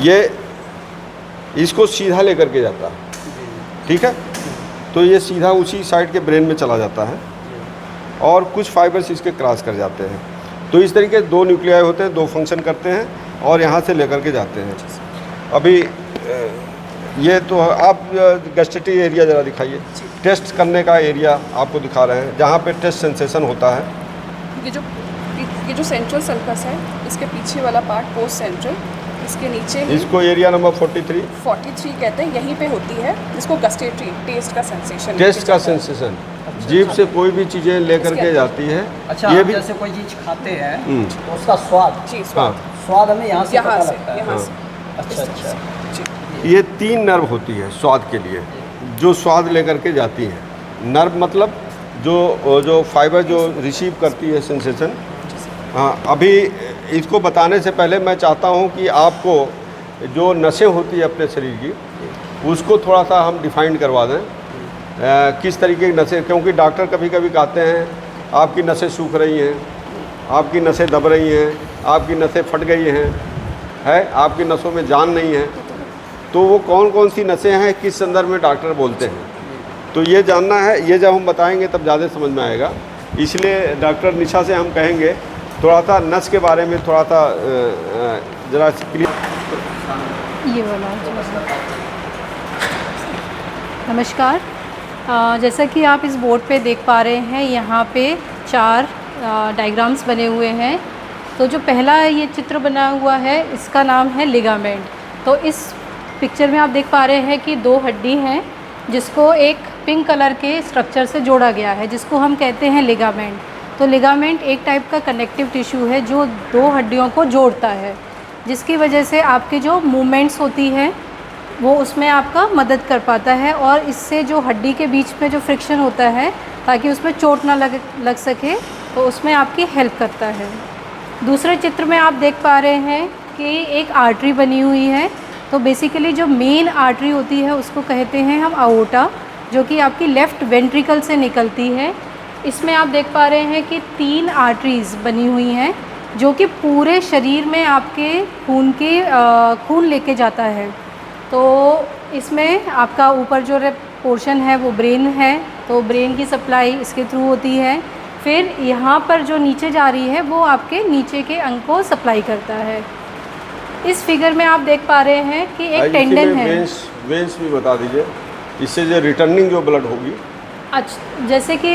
ये इसको सीधा लेकर के जाता है, ठीक है। तो ये सीधा उसी साइड के ब्रेन में चला जाता है और कुछ फाइबर्स इसके क्रॉस कर जाते हैं। तो इस तरीके से 2 न्यूक्लियाई होते हैं, 2 फंक्शन करते हैं और यहाँ से लेकर के जाते हैं। अभी ये तो आप गैस्ट्रेटरी एरिया ज़रा दिखाइए, टेस्ट करने का एरिया आपको दिखा रहे हैं जहाँ पे टेस्ट सेंसेशन होता है। ये जो सेंट्रल सल्कस है, इसके पीछे वाला पार्ट पोस्ट सेंट्रल, इसके नीचे इसको एरिया नंबर 43 कहते हैं, यहीं पे होती है जिसको गस्टेटरी, टेस्ट का सेंसेशन। टेस्ट का सेंसेशन, जीभ से कोई भी चीज़ें लेकर के जाती है। अच्छा, ये आप भी जैसे कोई चीज़ खाते हैं तो उसका स्वाद, जी, हाँ, स्वाद हमें यहाँ से पता यहाँ लगता है। से अच्छा अच्छा, जी। ये 3 नर्व होती है स्वाद के लिए, जो स्वाद लेकर के जाती है। नर्व मतलब जो फाइबर जो रिसीव करती है सेंसेशन। हाँ, अभी इसको बताने से पहले मैं चाहता हूँ कि आपको जो नसें होती है अपने शरीर की, उसको थोड़ा सा हम डिफाइन करवा दें। किस तरीके की नसें, क्योंकि डॉक्टर कभी कभी कहते हैं आपकी नसें सूख रही हैं, आपकी नसें दब रही हैं, आपकी नसें फट गई हैं, आपकी नसों में जान नहीं है। तो वो कौन कौन सी नसें हैं, किस संदर्भ में डॉक्टर बोलते हैं, तो ये जानना है। ये जब हम बताएंगे तब ज़्यादा समझ में आएगा। इसलिए डॉक्टर निशा से हम कहेंगे थोड़ा सा नस के बारे में थोड़ा सा ज़रा क्लियर। ये वाला नमस्कार। जैसा कि आप इस बोर्ड पे देख पा रहे हैं, यहाँ पे 4 डायग्राम्स बने हुए हैं। तो जो पहला ये चित्र बना हुआ है, इसका नाम है लिगामेंट। तो इस पिक्चर में आप देख पा रहे हैं कि 2 हड्डी हैं जिसको एक पिंक कलर के स्ट्रक्चर से जोड़ा गया है, जिसको हम कहते हैं लिगामेंट। तो लिगामेंट एक टाइप का कनेक्टिव टिश्यू है जो 2 हड्डियों को जोड़ता है, जिसकी वजह से आपकी जो मूवमेंट्स होती है वो उसमें आपका मदद कर पाता है, और इससे जो हड्डी के बीच में जो फ्रिक्शन होता है ताकि उसमें चोट ना लग सके, तो उसमें आपकी हेल्प करता है। दूसरे चित्र में आप देख पा रहे हैं कि एक आर्टरी बनी हुई है। तो बेसिकली जो मेन आर्टरी होती है उसको कहते हैं हम अओर्टा, जो कि आपकी लेफ़्ट वेंट्रिकल से निकलती है। इसमें आप देख पा रहे हैं कि 3 आर्टरीज़ बनी हुई हैं जो कि पूरे शरीर में आपके खून लेके जाता है। तो इसमें आपका ऊपर जो पोर्शन है वो ब्रेन है, तो ब्रेन की सप्लाई इसके थ्रू होती है। फिर यहाँ पर जो नीचे जा रही है वो आपके नीचे के अंग को सप्लाई करता है। इस फिगर में आप देख पा रहे हैं कि एक टेंडन है। वेंस भी बता दीजिए, इससे जो रिटर्निंग जो ब्लड होगी। अच्छा, जैसे कि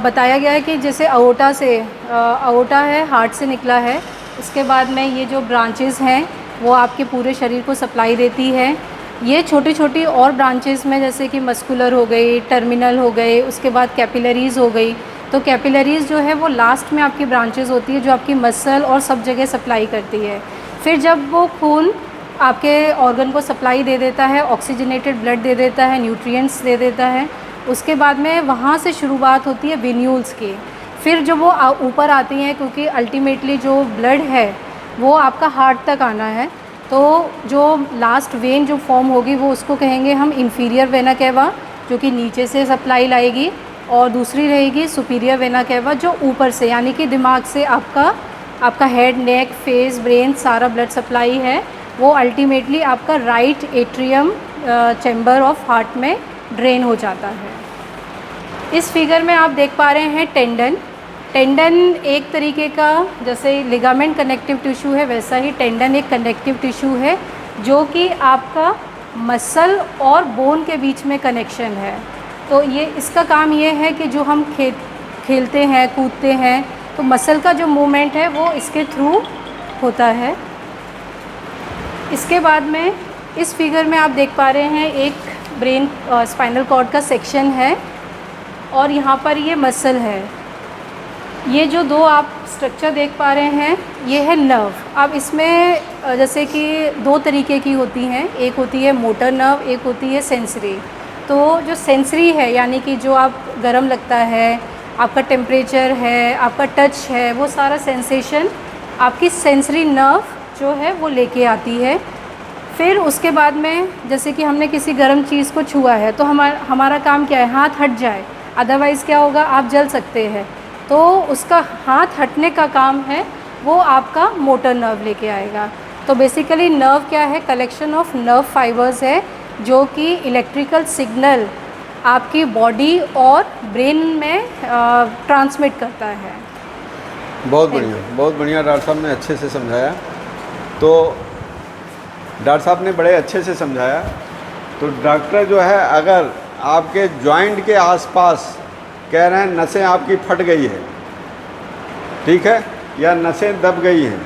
बताया गया है कि जैसे अओर्टा है, हार्ट से निकला है। उसके बाद में ये जो ब्रांचेस हैं वो आपके पूरे शरीर को सप्लाई देती है। ये छोटी छोटी और ब्रांचेस में जैसे कि मस्कुलर हो गई, टर्मिनल हो गए, उसके बाद कैपिलरीज़ हो गई। तो कैपिलरीज़ जो है वो लास्ट में आपकी ब्रांचेस होती है जो आपकी मसल और सब जगह सप्लाई करती है। फिर जब वो खून आपके ऑर्गन को सप्लाई दे देता है, ऑक्सीजनेटेड ब्लड दे देता है, न्यूट्रिएंट्स दे देता है, उसके बाद में वहाँ से शुरुआत होती है वेन्यूल्स की। फिर जब वो ऊपर आती हैं, क्योंकि अल्टीमेटली जो ब्लड है वो आपका हार्ट तक आना है, तो जो लास्ट वेन जो फॉर्म होगी वो उसको कहेंगे हम इंफीरियर वेना केवा, जो कि नीचे से सप्लाई लाएगी, और दूसरी रहेगी सुपीरियर वेना केवा जो ऊपर से, यानी कि दिमाग से आपका हेड, नेक, फेस, ब्रेन सारा ब्लड सप्लाई है वो अल्टीमेटली आपका right atrium chamber of heart में ड्रेन हो जाता है। इस फिगर में आप देख पा रहे हैं टेंडन एक तरीके का, जैसे लिगामेंट कनेक्टिव टिश्यू है वैसा ही टेंडन एक कनेक्टिव टिश्यू है जो कि आपका मसल और बोन के बीच में कनेक्शन है। तो ये इसका काम ये है कि जो हम खेलते हैं, कूदते हैं, तो मसल का जो मूवमेंट है वो इसके थ्रू होता है। इसके बाद में इस फिगर में आप देख पा रहे हैं एक ब्रेन स्पाइनल कॉर्ड का सेक्शन है, और यहाँ पर ये मसल है। ये जो 2 आप स्ट्रक्चर देख पा रहे हैं ये है नर्व। अब इसमें जैसे कि 2 तरीके की होती हैं, एक होती है मोटर नर्व, एक होती है सेंसरी। तो जो सेंसरी है, यानी कि जो आप गर्म लगता है, आपका टेम्परेचर है, आपका टच है, वो सारा सेंसेशन आपकी सेंसरी नर्व जो है वो लेके आती है। फिर उसके बाद में जैसे कि हमने किसी गर्म चीज़ को छुआ है तो हमारा काम क्या है, हाथ हट जाए, अदरवाइज़ क्या होगा, आप जल सकते हैं। तो उसका हाथ हटने का काम है वो आपका मोटर नर्व लेके आएगा। तो बेसिकली नर्व क्या है, कलेक्शन ऑफ नर्व फाइबर्स है जो कि इलेक्ट्रिकल सिग्नल आपकी बॉडी और ब्रेन में ट्रांसमिट करता है। बहुत बढ़िया डॉक्टर साहब ने अच्छे से समझाया। तो डॉक्टर साहब ने बड़े अच्छे से समझाया। तो डॉक्टर जो है, अगर आपके जॉइंट के आसपास कह रहे हैं नसें आपकी फट गई है, ठीक है, या नसें दब गई हैं,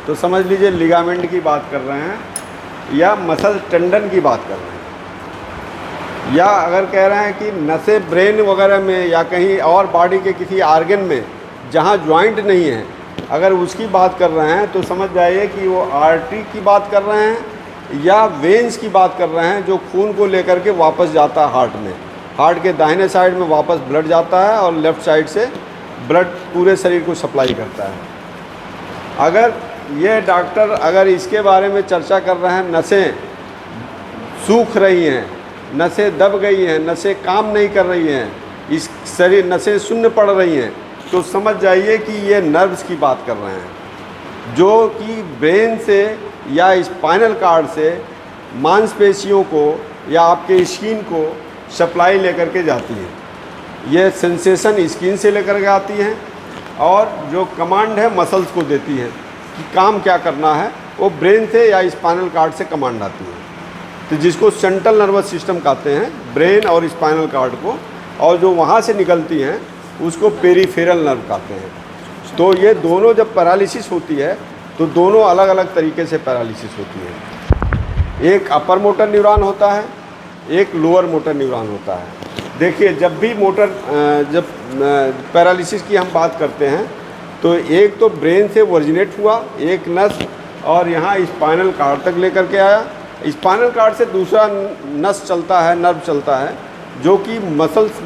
तो समझ लीजिए लिगामेंट की बात कर रहे हैं या मसल टेंडन की बात कर रहे हैं। या अगर कह रहे हैं कि नसें ब्रेन वगैरह में या कहीं और बॉडी के किसी आर्गन में जहाँ जॉइंट नहीं है, अगर उसकी बात कर रहे हैं तो समझ जाइए कि वो आर्टरी की बात कर रहे हैं या वेन्स की बात कर रहे हैं, जो खून को लेकर के वापस जाता है हार्ट में। हार्ट के दाहिने साइड में वापस ब्लड जाता है और लेफ़्ट साइड से ब्लड पूरे शरीर को सप्लाई करता है। अगर ये डॉक्टर अगर इसके बारे में चर्चा कर रहे हैं, नसें सूख रही हैं, नसें दब गई हैं, नसें काम नहीं कर रही हैं, इस शरीर नसें शून्य पड़ रही हैं, तो समझ जाइए कि ये नर्व्स की बात कर रहे हैं, जो कि ब्रेन से या स्पाइनल कार्ड से मांसपेशियों को या आपके स्किन को सप्लाई लेकर के जाती है। ये सेंसेशन स्किन से लेकर के आती हैं और जो कमांड है मसल्स को देती है कि काम क्या करना है, वो ब्रेन से या स्पाइनल कार्ड से कमांड आती है। तो जिसको सेंट्रल नर्वस सिस्टम कहते हैं, ब्रेन और स्पाइनल कार्ड को, और जो वहाँ से निकलती हैं उसको पेरीफेरल नर्व कहते हैं। तो ये दोनों जब पैरालिसिस होती है तो दोनों अलग अलग तरीके से पैरालिसिस होती है। एक अपर मोटर न्यूरॉन होता है, एक लोअर मोटर न्यूरॉन होता है। देखिए, जब भी जब पैरालिसिस की हम बात करते हैं तो एक तो ब्रेन से ओरिजिनेट हुआ एक नस और यहाँ स्पाइनल कार्ड तक लेकर के आया। स्पाइनल कार्ड से दूसरा नस चलता है, नर्व चलता है, जो कि मसल्स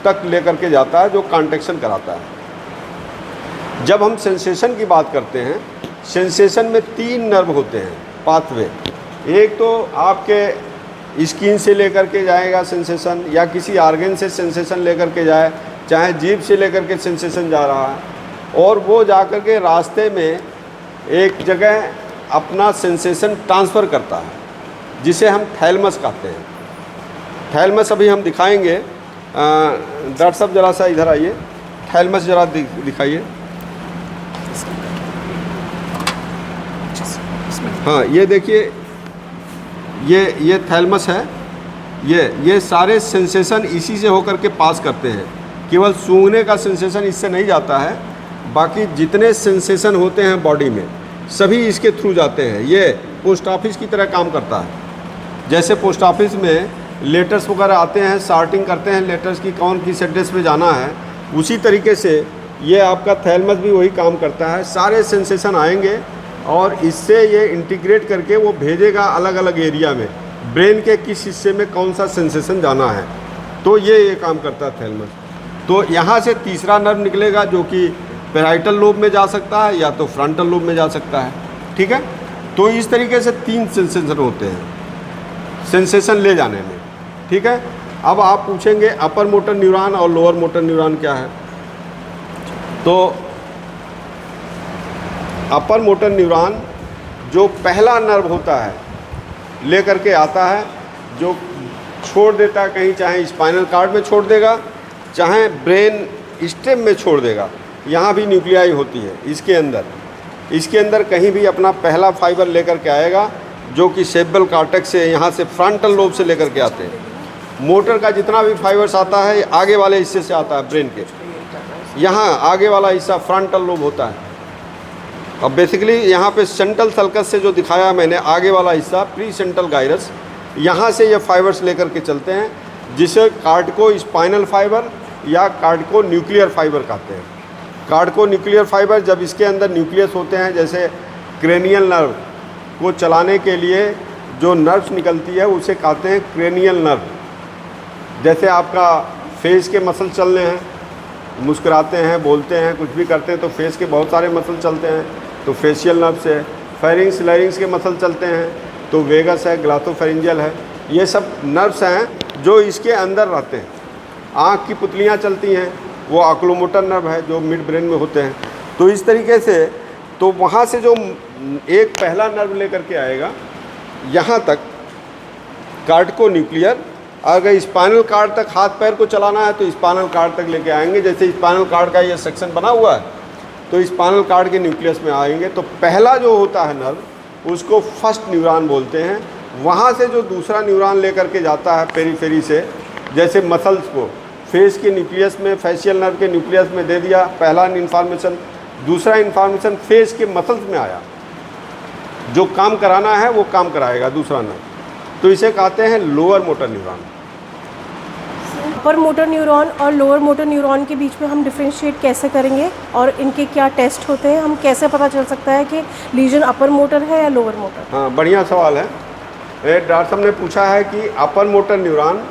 तक लेकर के जाता है, जो कॉन्ट्रैक्शन कराता है। जब हम सेंसेशन की बात करते हैं, सेंसेशन में 3 नर्व होते हैं, पाथवे। एक तो आपके स्किन से लेकर के जाएगा सेंसेशन, या किसी आर्गन से सेंसेशन लेकर के जाए, चाहे जीभ से लेकर के सेंसेशन जा रहा है, और वो जाकर के रास्ते में एक जगह अपना सेंसेशन ट्रांसफ़र करता है, जिसे हम थैलमस कहते हैं। थैलमस अभी हम दिखाएंगे। डॉक्टर साहब ज़रा सा इधर आइए, थैलमस ज़रा दिखाइए। हाँ, ये देखिए, ये थैलमस है। ये सारे सेंसेशन इसी से होकर के पास करते हैं। केवल सूंघने का सेंसेशन इससे नहीं जाता है, बाकी जितने सेंसेशन होते हैं बॉडी में सभी इसके थ्रू जाते हैं। ये पोस्ट ऑफिस की तरह काम करता है। जैसे पोस्ट ऑफिस में लेटर्स वगैरह आते हैं, सॉर्टिंग करते हैं लेटर्स की, कौन किस एड्रेस पे जाना है, उसी तरीके से ये आपका थैलमस भी वही काम करता है। सारे सेंसेशन आएंगे और इससे ये इंटीग्रेट करके वो भेजेगा अलग अलग एरिया में, ब्रेन के किस हिस्से में कौन सा सेंसेशन जाना है। तो ये काम करता है थैलमस। तो यहाँ से तीसरा नर्व निकलेगा जो कि पैराइटल लोब में जा सकता है या तो फ्रंटल लोब में जा सकता है। ठीक है, तो इस तरीके से 3 सेंसेशन होते हैं सेंसेशन ले जाने में। ठीक है, अब आप पूछेंगे अपर मोटर न्यूरॉन और लोअर मोटर न्यूरॉन क्या है। तो अपर मोटर न्यूरॉन जो पहला नर्व होता है लेकर के आता है, जो छोड़ देता है कहीं, चाहे स्पाइनल कार्ड में छोड़ देगा, चाहे ब्रेन स्टेम में छोड़ देगा। यहाँ भी न्यूक्लियाई होती है इसके अंदर कहीं भी अपना पहला फाइबर लेकर के आएगा, जो कि सेरेब्रल कॉर्टेक्स से, यहाँ से फ्रंटल लोब से लेकर के आते हैं। मोटर का जितना भी फाइबर्स आता है आगे वाले हिस्से से आता है, ब्रेन के यहाँ आगे वाला हिस्सा फ्रंटल लोब होता है। अब बेसिकली यहाँ पे सेंट्रल सल्कस से जो दिखाया मैंने, आगे वाला हिस्सा प्री सेंट्रल गायरस, यहाँ से ये फाइबर्स लेकर के चलते हैं, जिसे कार्डिको स्पाइनल फाइबर या कार्डिको न्यूक्लियर फाइबर कहते हैं। कार्डिको न्यूक्लियर फाइबर, जब इसके अंदर न्यूक्लियस होते हैं, जैसे क्रेनियल नर्व को चलाने के लिए जो नर्व्स निकलती है उसे कहते हैं क्रेनियल नर्व। जैसे आपका फेस के मसल चल रहे हैं, मुस्कुराते हैं, बोलते हैं, कुछ भी करते हैं तो फेस के बहुत सारे मसल चलते हैं, तो फेशियल नर्व से। फेरिंग्स लैरिंग्स के मसल चलते हैं तो वेगस है, ग्लाथोफेरिंजियल है, ये सब नर्व्स हैं जो इसके अंदर रहते हैं। आँख की पुतलियाँ चलती हैं, वो ऑक्यूलोमोटर नर्व है जो मिड ब्रेन में होते हैं। तो इस तरीके से तो वहाँ से जो एक पहला नर्व लेकर के आएगा यहाँ तक कार्टिको न्यूक्लियर, अगर स्पाइनल कार्ड तक हाथ पैर को चलाना है तो स्पाइनल कार्ड तक लेके आएंगे। जैसे स्पाइनल कार्ड का ये सेक्शन बना हुआ है तो स्पाइनल कार्ड के न्यूक्लियस में आएंगे। तो पहला जो होता है नर्व उसको फर्स्ट न्यूरॉन बोलते हैं। वहाँ से जो दूसरा न्यूरॉन लेकर के जाता है पेरीफेरी से, जैसे मसल्स को फेस के न्यूक्लियस में, फेशियल नर्व के न्यूक्लियस में दे दिया पहला इन्फॉर्मेशन, दूसरा इन्फॉर्मेशन फेस के मसल्स में आया, जो काम कराना है वो काम कराएगा दूसरा नर्व, तो इसे कहते हैं lower motor neuron. Upper motor neuron और लोअर मोटर न्यूरॉन के बीच में हम डिफ्रेंशिएट कैसे करेंगे और इनके क्या टेस्ट होते हैं? हम कैसे पता चल सकता है कि लीजन अपर मोटर है या लोअर मोटर? हाँ, बढ़िया सवाल है। डॉक्टर साहब ने पूछा है कि अपर मोटर न्यूरॉन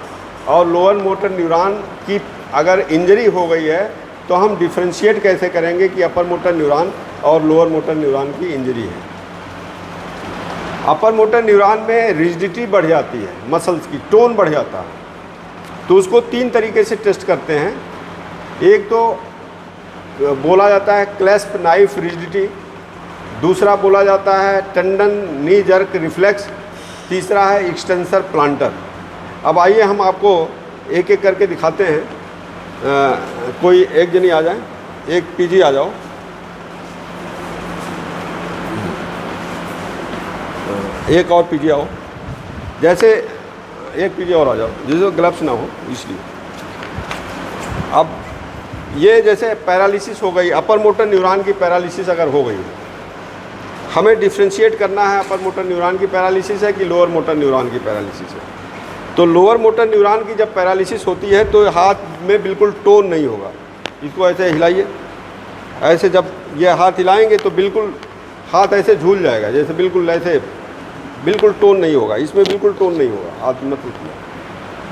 और लोअर मोटर न्यूरॉन की अगर इंजरी हो गई है तो हम डिफ्रेंशिएट कैसे करेंगे कि अपर मोटर न्यूरॉन और लोअर मोटर न्यूरॉन की इंजरी है। अपर मोटर न्यूरॉन में रिजिडिटी बढ़ जाती है, मसल्स की टोन बढ़ जाता है, तो उसको 3 तरीके से टेस्ट करते हैं। एक तो बोला जाता है क्लैस्प नाइफ रिजिडिटी, दूसरा बोला जाता है टेंडन नी जर्क रिफ्लेक्स, तीसरा है एक्सटेंसर प्लांटर। अब आइए हम आपको एक एक करके दिखाते हैं। कोई एक जनी आ जाए, एक पीजी आ जाओ। एक और पीजी आओ, जैसे एक पीजी और आ जाओ, जिसको ग्लव्स ना हो इसलिए। अब ये जैसे पैरालिसिस हो गई, अपर मोटर न्यूरॉन की पैरालिसिस अगर हो गई, हमें डिफ्रेंशिएट करना है अपर मोटर न्यूरॉन की पैरालिसिस है कि लोअर मोटर न्यूरॉन की पैरालिसिस है। तो लोअर मोटर न्यूरॉन की जब पैरालिसिस होती है तो हाथ में बिल्कुल टोन नहीं होगा। इसको ऐसे हिलाइए, ऐसे जब ये हाथ हिलाएंगे तो बिल्कुल हाथ ऐसे झूल जाएगा, जैसे बिल्कुल ऐसे बिल्कुल टोन नहीं होगा, इसमें बिल्कुल टोन नहीं होगा, हाथ मत उठिए।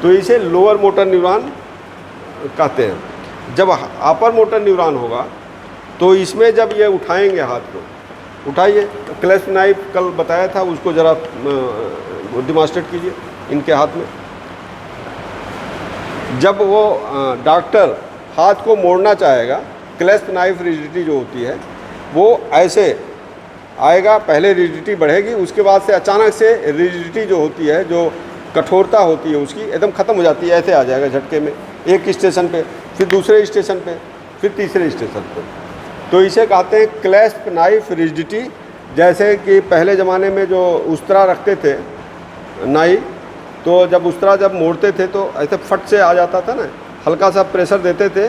तो इसे लोअर मोटर न्यूरॉन कहते हैं। जब अपर मोटर न्यूरॉन होगा तो इसमें जब ये उठाएंगे, हाथ को उठाइए, क्लैस्प नाइफ कल बताया था उसको ज़रा डिमॉन्स्ट्रेट कीजिए इनके हाथ में। जब वो डॉक्टर हाथ को मोड़ना चाहेगा, क्लैस्प नाइफ रिजिडिटी जो होती है वो ऐसे आएगा, पहले रिजिडिटी बढ़ेगी, उसके बाद से अचानक से रिजिडिटी जो होती है, जो कठोरता होती है उसकी एकदम ख़त्म हो जाती है, ऐसे आ जाएगा झटके में, एक स्टेशन पे, फिर दूसरे स्टेशन पे, फिर तीसरे स्टेशन पे। तो इसे कहते हैं क्लैस्प नाइफ रिजिडिटी। जैसे कि पहले ज़माने में जो उस्तरा रखते थे नाई, तो जब उस्तरा जब मोड़ते थे तो ऐसे फट से आ जाता था ना, हल्का सा प्रेशर देते थे,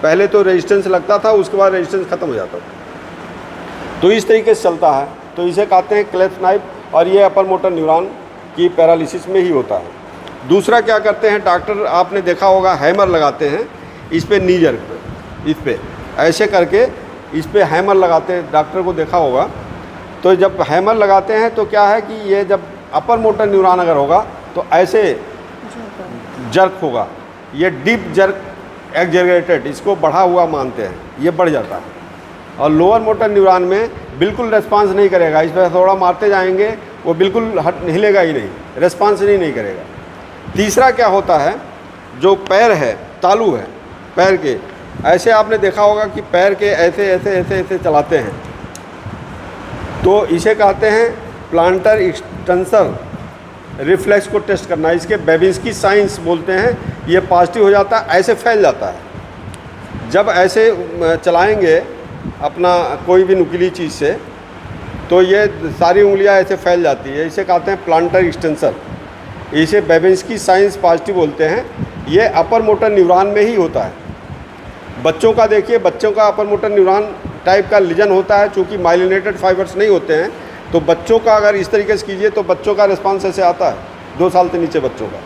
पहले तो रेजिस्टेंस लगता था, उसके बाद रेजिस्टेंस ख़त्म हो जाता था। तो इस तरीके से चलता है, तो इसे कहते हैं क्लैस्प नाइफ, और ये अपर मोटर न्यूरॉन की पैरालिसिस में ही होता है। दूसरा क्या करते हैं डॉक्टर, आपने देखा होगा हैमर लगाते हैं इस पे, नी जर्क पे, इस पे ऐसे करके इस पे हैमर लगाते हैं, डॉक्टर को देखा होगा। तो जब हैमर लगाते हैं तो क्या है कि ये जब अपर मोटर न्यूरॉन अगर होगा तो ऐसे जर्क होगा, ये डीप जर्क एक्जेगरेटेड, इसको बढ़ा हुआ मानते हैं, ये बढ़ जाता है। और लोअर मोटर न्यूरॉन में बिल्कुल रेस्पॉन्स नहीं करेगा, इस पर थोड़ा मारते जाएंगे वो बिल्कुल हिलेगा ही नहीं, रेस्पॉन्स ही नहीं करेगा। तीसरा क्या होता है, जो पैर है, तालू है पैर के, ऐसे आपने देखा होगा कि पैर के ऐसे ऐसे ऐसे ऐसे चलाते हैं, तो इसे कहते हैं प्लांटर एक्सटेंसर रिफ्लेक्स को टेस्ट करना। इसके बेबिंस्की साइंस बोलते हैं, ये पॉजिटिव हो जाता है, ऐसे फैल जाता है। जब ऐसे चलाएंगे अपना कोई भी नुकीली चीज़ से तो ये सारी उंगलियां ऐसे फैल जाती है, इसे कहते हैं प्लांटर एक्सटेंसर। इसे बेबिंस्की साइंस पॉजिटिव बोलते हैं। ये अपर मोटर न्यूरॉन में ही होता है। बच्चों का देखिए, बच्चों का अपर मोटर न्यूरॉन टाइप का लीजन होता है, चूँकि माइलिनेटेड फाइबर्स नहीं होते हैं, तो बच्चों का अगर इस तरीके से कीजिए तो बच्चों का रिस्पांस ऐसे आता है, 2 साल से नीचे बच्चों का,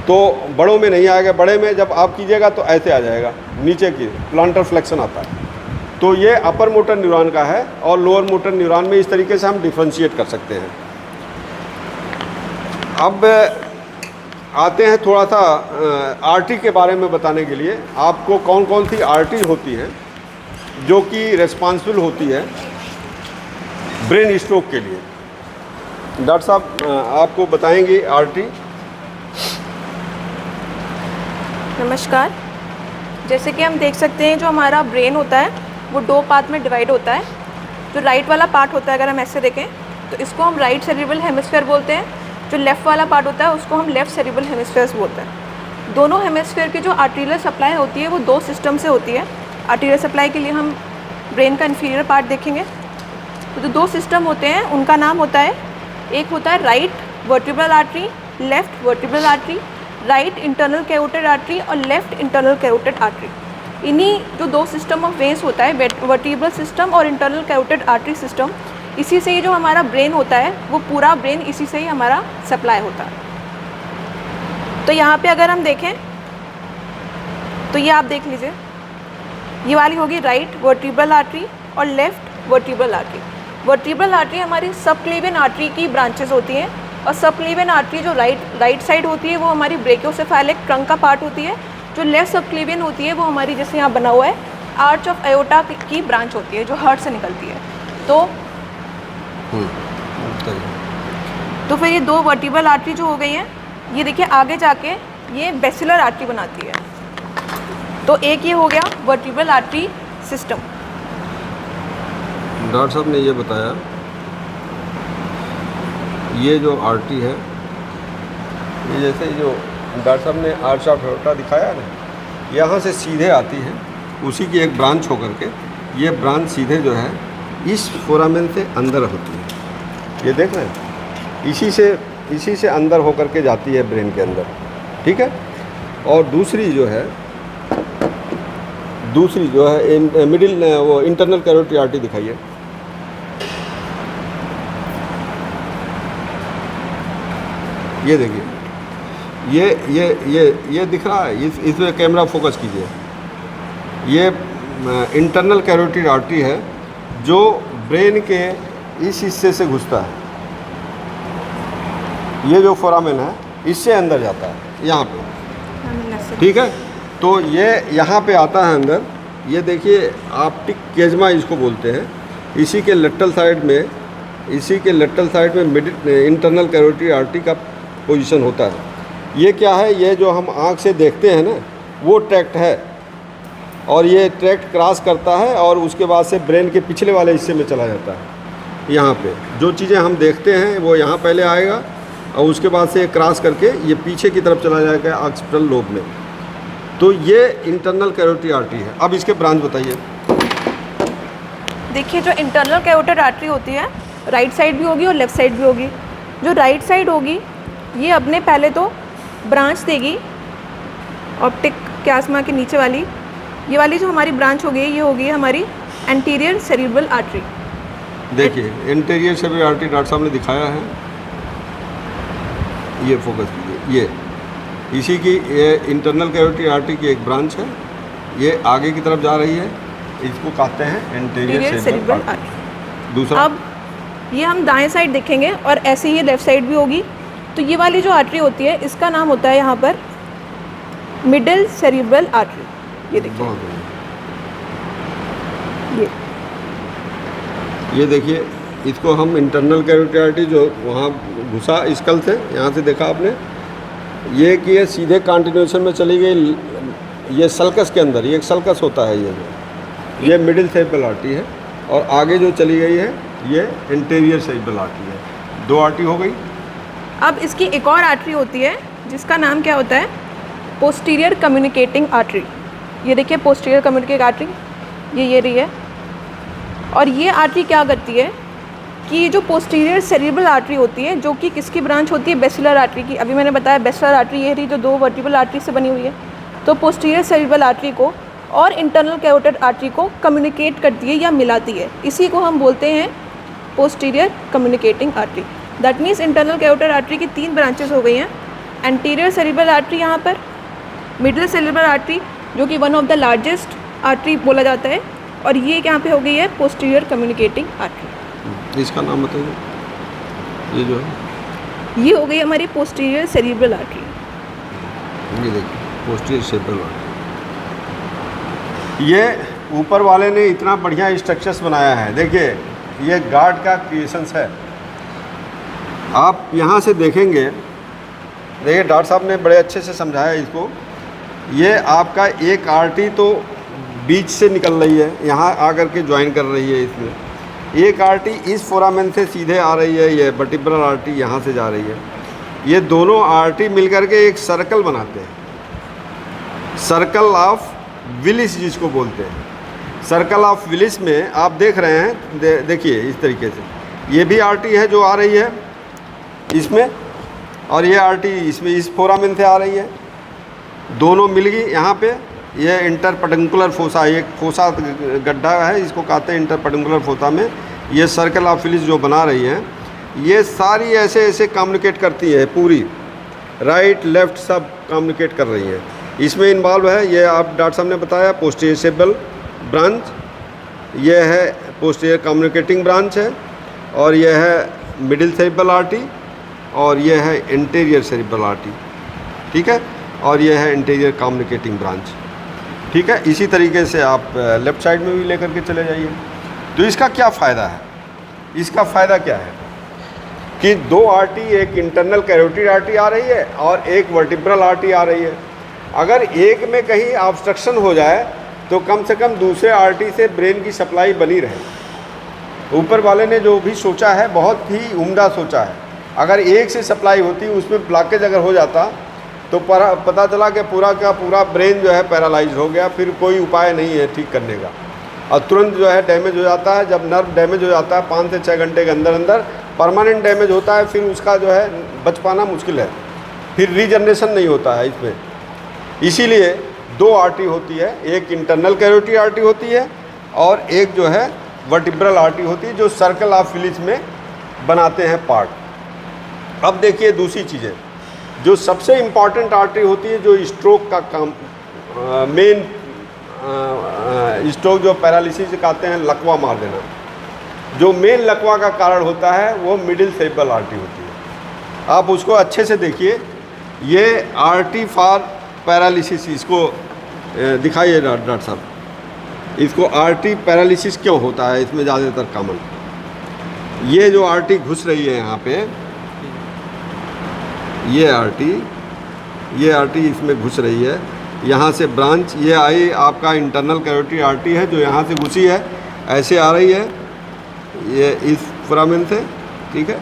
तो बड़ों में नहीं आएगा। बड़े में जब आप कीजिएगा तो ऐसे आ जाएगा, नीचे की प्लांटर फ्लेक्शन आता है। तो ये अपर मोटर न्यूरॉन का है, और लोअर मोटर न्यूरॉन में इस तरीके से हम डिफ्रेंशिएट कर सकते हैं। अब आते हैं थोड़ा सा आर्टरी के बारे में बताने के लिए। आपको कौन कौन सी आर्टरी होती है जो कि रिस्पॉन्सिबल होती है ब्रेन स्ट्रोक के लिए। डॉक्टर साहब आपको बताएंगे आर्टरी। नमस्कार। जैसे कि हम देख सकते हैं जो हमारा ब्रेन होता है वो 2 पार्ट में डिवाइड होता है। जो राइट वाला पार्ट होता है अगर हम ऐसे देखें तो इसको हम राइट सेरिब्रल हेमिस्फीयर बोलते हैं। जो लेफ़्ट वाला पार्ट होता है उसको हम लेफ़्ट सेरिब्रल हेमिस्फीयर बोलते हैं। दोनों हेमिस्फीयर की जो आर्टीरियल सप्लाई होती है वो 2 सिस्टम से होती है। आर्टीरियल सप्लाई के लिए हम ब्रेन का इन्फीरियर पार्ट देखेंगे। तो जो 2 सिस्टम होते हैं उनका नाम होता है, एक होता है right vertebral artery, left vertebral artery, right internal carotid artery और लेफ़्ट इंटरनल कैरोटिड आर्टरी। इन्हीं जो 2 सिस्टम ऑफ वेन्स होता है, वर्टिब्रल सिस्टम और इंटरनल कैरोटिड आर्टरी सिस्टम, इसी से ही जो हमारा ब्रेन होता है वो पूरा ब्रेन इसी से ही हमारा सप्लाई होता है। तो यहाँ पे अगर हम देखें तो ये आप देख लीजिए, ये वाली होगी राइट वर्टिब्रल आर्टरी और left vertebral artery. Vertebral artery हमारी सबक्लेवियन आर्टरी की ब्रांचेस होती हैं और सबक्लेवियन आर्टरी जो राइट साइड होती है वो हमारी ब्रेकियोसेफेलिक ट्रंक का पार्ट होती है। जो लेफ्ट सबक्लेवियन होती है वो हमारी, जैसे यहाँ बना हुआ है, आर्च ऑफ अयोटा की ब्रांच होती है जो हार्ट से निकलती है। तो फिर ये 2 वर्टिब्रल आर्टरी जो हो गई हैं, ये देखिए आगे जाके ये बेसिलर आर्टरी बनाती है। तो एक ये हो गया वर्टिब्रल आर्टरी सिस्टम। डॉक्टर साहब ने ये बताया, ये जो आर्टरी है ये जैसे जो डॉक्टर साहब ने आर्च ऑफ अयोटा दिखाया ना, यहाँ से सीधे आती है, उसी की एक ब्रांच होकर के ये ब्रांच सीधे जो है इस फोरामेन से अंदर होती है। ये देख रहे हैं, इसी से अंदर होकर के जाती है ब्रेन के अंदर, ठीक है। और दूसरी जो है मिडिल वो इंटरनल कैरोटिड आर्टरी दिखाइए। ये देखिए, ये दिख रहा है, इसमें कैमरा फोकस कीजिए। ये इंटरनल कैरोटिड आर्टरी है जो ब्रेन के इस हिस्से से घुसता है। ये जो फोरामेन है इससे अंदर जाता है यहाँ पे, ठीक है। तो ये यहाँ पे आता है अंदर। ये देखिए ऑप्टिक केजमा इसको बोलते हैं। इसी के लेटरल साइड में मिडिल इंटरनल कैरोटिड आर्टरी का पोजीशन होता है। ये क्या है, ये जो हम आँख से देखते हैं ना वो ट्रैक्ट है, और ये ट्रैक्ट क्रॉस करता है और उसके बाद से ब्रेन के पिछले वाले हिस्से में चला जाता है। यहाँ पे जो चीज़ें हम देखते हैं वो यहाँ पहले आएगा और उसके बाद से क्रॉस करके ये पीछे की तरफ चला जाएगा ऑक्सीपिटल लोब में। तो ये इंटरनल कैरोटिड आर्टरी है। अब इसके ब्रांच बताइए। देखिए जो इंटरनल कैरोटिड आर्टरी होती है राइट साइड भी होगी और लेफ़्ट साइड भी होगी। जो राइट साइड होगी ये अपने पहले तो ब्रांच देगी ऑप्टिक क्यास्मा के नीचे वाली। ये वाली जो हमारी ब्रांच होगी ये होगी हमारी एंटीरियर सेरिब्रल आर्टरी। देखिए एंटीरियर सेरिब्रल आर्टरी डॉक्टर साहब ने दिखाया है, ये फोकस कीजिए। ये इसी की ये इंटरनल कैरोटिड आर्टरी की एक ब्रांच है, ये आगे की तरफ जा रही है, इसको कहते हैं एंटीरियर सेरिब्रल आर्टरी। दूसरा, अब ये हम दाएं साइड देखेंगे और ऐसे ही लेफ़्ट साइड भी होगी। तो ये वाली जो आर्टरी होती है इसका नाम होता है यहाँ पर मिडिल सेरिब्रल आर्टरी। ये देखिए, ये देखिए, इसको हम इंटरनल कैरोटिड आर्टरी जो वहाँ घुसा स्कल से, यहाँ से देखा आपने, ये कि ये सीधे कंटिन्यूएशन में चली गई ये सल्कस के अंदर। ये एक सल्कस होता है, ये मिडिल सेरिब्रल आर्टरी है, और आगे जो चली गई है ये एंटीरियर सेरिब्रल आर्टरी है। 2 आर्टरी हो गई। अब इसकी एक और आर्टरी होती है जिसका नाम क्या होता है, पोस्टीरियर कम्युनिकेटिंग आर्टरी। ये देखिए पोस्टीरियर कम्युनिकेटिंग आर्टरी, ये रही है। और ये आर्टरी क्या करती है कि जो पोस्टीरियर सेरिब्रल आर्टरी होती है, जो कि किसकी ब्रांच होती है, बेसिलर आर्टरी की। अभी मैंने बताया बेसिलर आर्टरी ये रही जो 2 वर्टिब्रल आर्टरी से बनी हुई है। तो पोस्टीरियर सेरिब्रल आर्टरी को और इंटरनल कैरोटिड आर्टरी को कम्युनिकेट करती है या मिलाती है। इसी को हम बोलते हैं posterior communicating artery. That means internal carotid artery की 3 ब्रांचेस हो गई हैं। एंटीरियर सेरिब्रल आर्टरी यहाँ पर, मिडिल सेरिब्रल आर्टरी जो कि one of the largest artery बोला जाता है, और ये यहाँ पे हो गई है पोस्टीरियर कम्युनिकेटिंग आर्टरी। इसका नाम बताइए। ये जो है ये हो गई हमारी पोस्टीरियर सेरिब्रल आर्टरी। ये देखिए पोस्टीरियर सेरिब्रल आर्टरी। ये ऊपर वाले ने इतना बढ़िया स्ट्रक्चर्स बनाया है। देखिए ये गार्ड का क्रिएशंस है। आप यहाँ से देखेंगे, देखिए डॉक्टर साहब ने बड़े अच्छे से समझाया इसको। ये आपका एक आर्टरी तो बीच से निकल रही है, यहाँ आकर के ज्वाइन कर रही है इसमें। एक आर्टरी इस फोरामेन से सीधे आ रही है, ये वर्टिब्रल आर्टरी यहाँ से जा रही है। ये दोनों आर्टरी मिलकर के एक सर्कल बनाते हैं, सर्कल ऑफ विलिस जिसको बोलते हैं। सर्कल ऑफ विलिस में आप देख रहे हैं, देखिए इस तरीके से ये भी आर्टरी है जो आ रही है इसमें, और ये आर्टरी इसमें इस फोरामेन से आ रही है, दोनों मिल गई यहाँ पे। ये इंटरपेडिकुलर फोसा, एक फोसा गड्ढा है, इसको कहते हैं इंटरपेडिकुलर फोसा में ये सर्कल ऑफ विलिस जो बना रही हैं, ये सारी ऐसे ऐसे कम्युनिकेट करती है, पूरी राइट लेफ़्ट सब कम्युनिकेट कर रही हैं। इसमें इन्वॉल्व है, ये आप डॉक्टर साहब ने बताया, पोस्टीरियर सेरेब्रल ब्रांच, ये है पोस्टीरियर कम्युनिकेटिंग ब्रांच है, और ये है मिडिल सेरेब्रल आर्टरी, और ये है इंटीरियर सेरेब्रल आर्टरी, ठीक है, और ये है इंटीरियर कम्युनिकेटिंग ब्रांच, ठीक है। इसी तरीके से आप लेफ़्ट साइड में भी लेकर के चले जाइए। तो इसका क्या फ़ायदा है? इसका फ़ायदा क्या है कि दो आर्टरी, एक इंटरनल कैरोटिड आर्टरी आ रही है और एक वर्टिब्रल आर्टरी आ रही है। अगर एक में कहीं ऑब्स्ट्रक्शन हो जाए तो कम से कम दूसरे आर्टरी से ब्रेन की सप्लाई बनी रहे। ऊपर वाले ने जो भी सोचा है बहुत ही उम्दा सोचा है। अगर एक से सप्लाई होती, उसमें ब्लॉकेज अगर हो जाता तो पता चला कि पूरा का पूरा ब्रेन जो है पैरालाइज हो गया, फिर कोई उपाय नहीं है ठीक करने का, और तुरंत जो है डैमेज हो जाता है। जब नर्व डैमेज हो जाता है 5 से 6 घंटे के अंदर अंदर परमानेंट डैमेज होता है, फिर उसका जो है बच पाना मुश्किल है, फिर रीजनरेशन नहीं होता है इसमें। इसीलिए दो आर्टरी होती है, एक इंटरनल कैरोटिड आर्टरी होती है और एक जो है वर्टिब्रल आर्टरी होती है, जो सर्कल ऑफ विलिस में बनाते हैं पार्ट। अब देखिए दूसरी चीज़ें, जो सबसे इम्पॉर्टेंट आर्टरी होती है, जो स्ट्रोक का काम, मेन स्ट्रोक जो पैरालिसिस कहते हैं, लकवा मार देना, जो मेन लकवा का कारण होता है वो मिडिल सेरेब्रल आर्टरी होती है। आप उसको अच्छे से देखिए, ये आर्टरी फॉर पैरालिसिस, इसको दिखाइए डॉक्टर साहब, इसको आर्टरी पैरालिसिस क्यों होता है इसमें ज़्यादातर कॉमन। ये जो आर्टरी घुस रही है यहाँ पे, ये आर्टरी इसमें घुस रही है, यहाँ से ब्रांच ये आई, आपका इंटरनल कैरोटिड आर्टरी है जो यहाँ से घुसी है, ऐसे आ रही है ये इस फोरामेन से, ठीक है,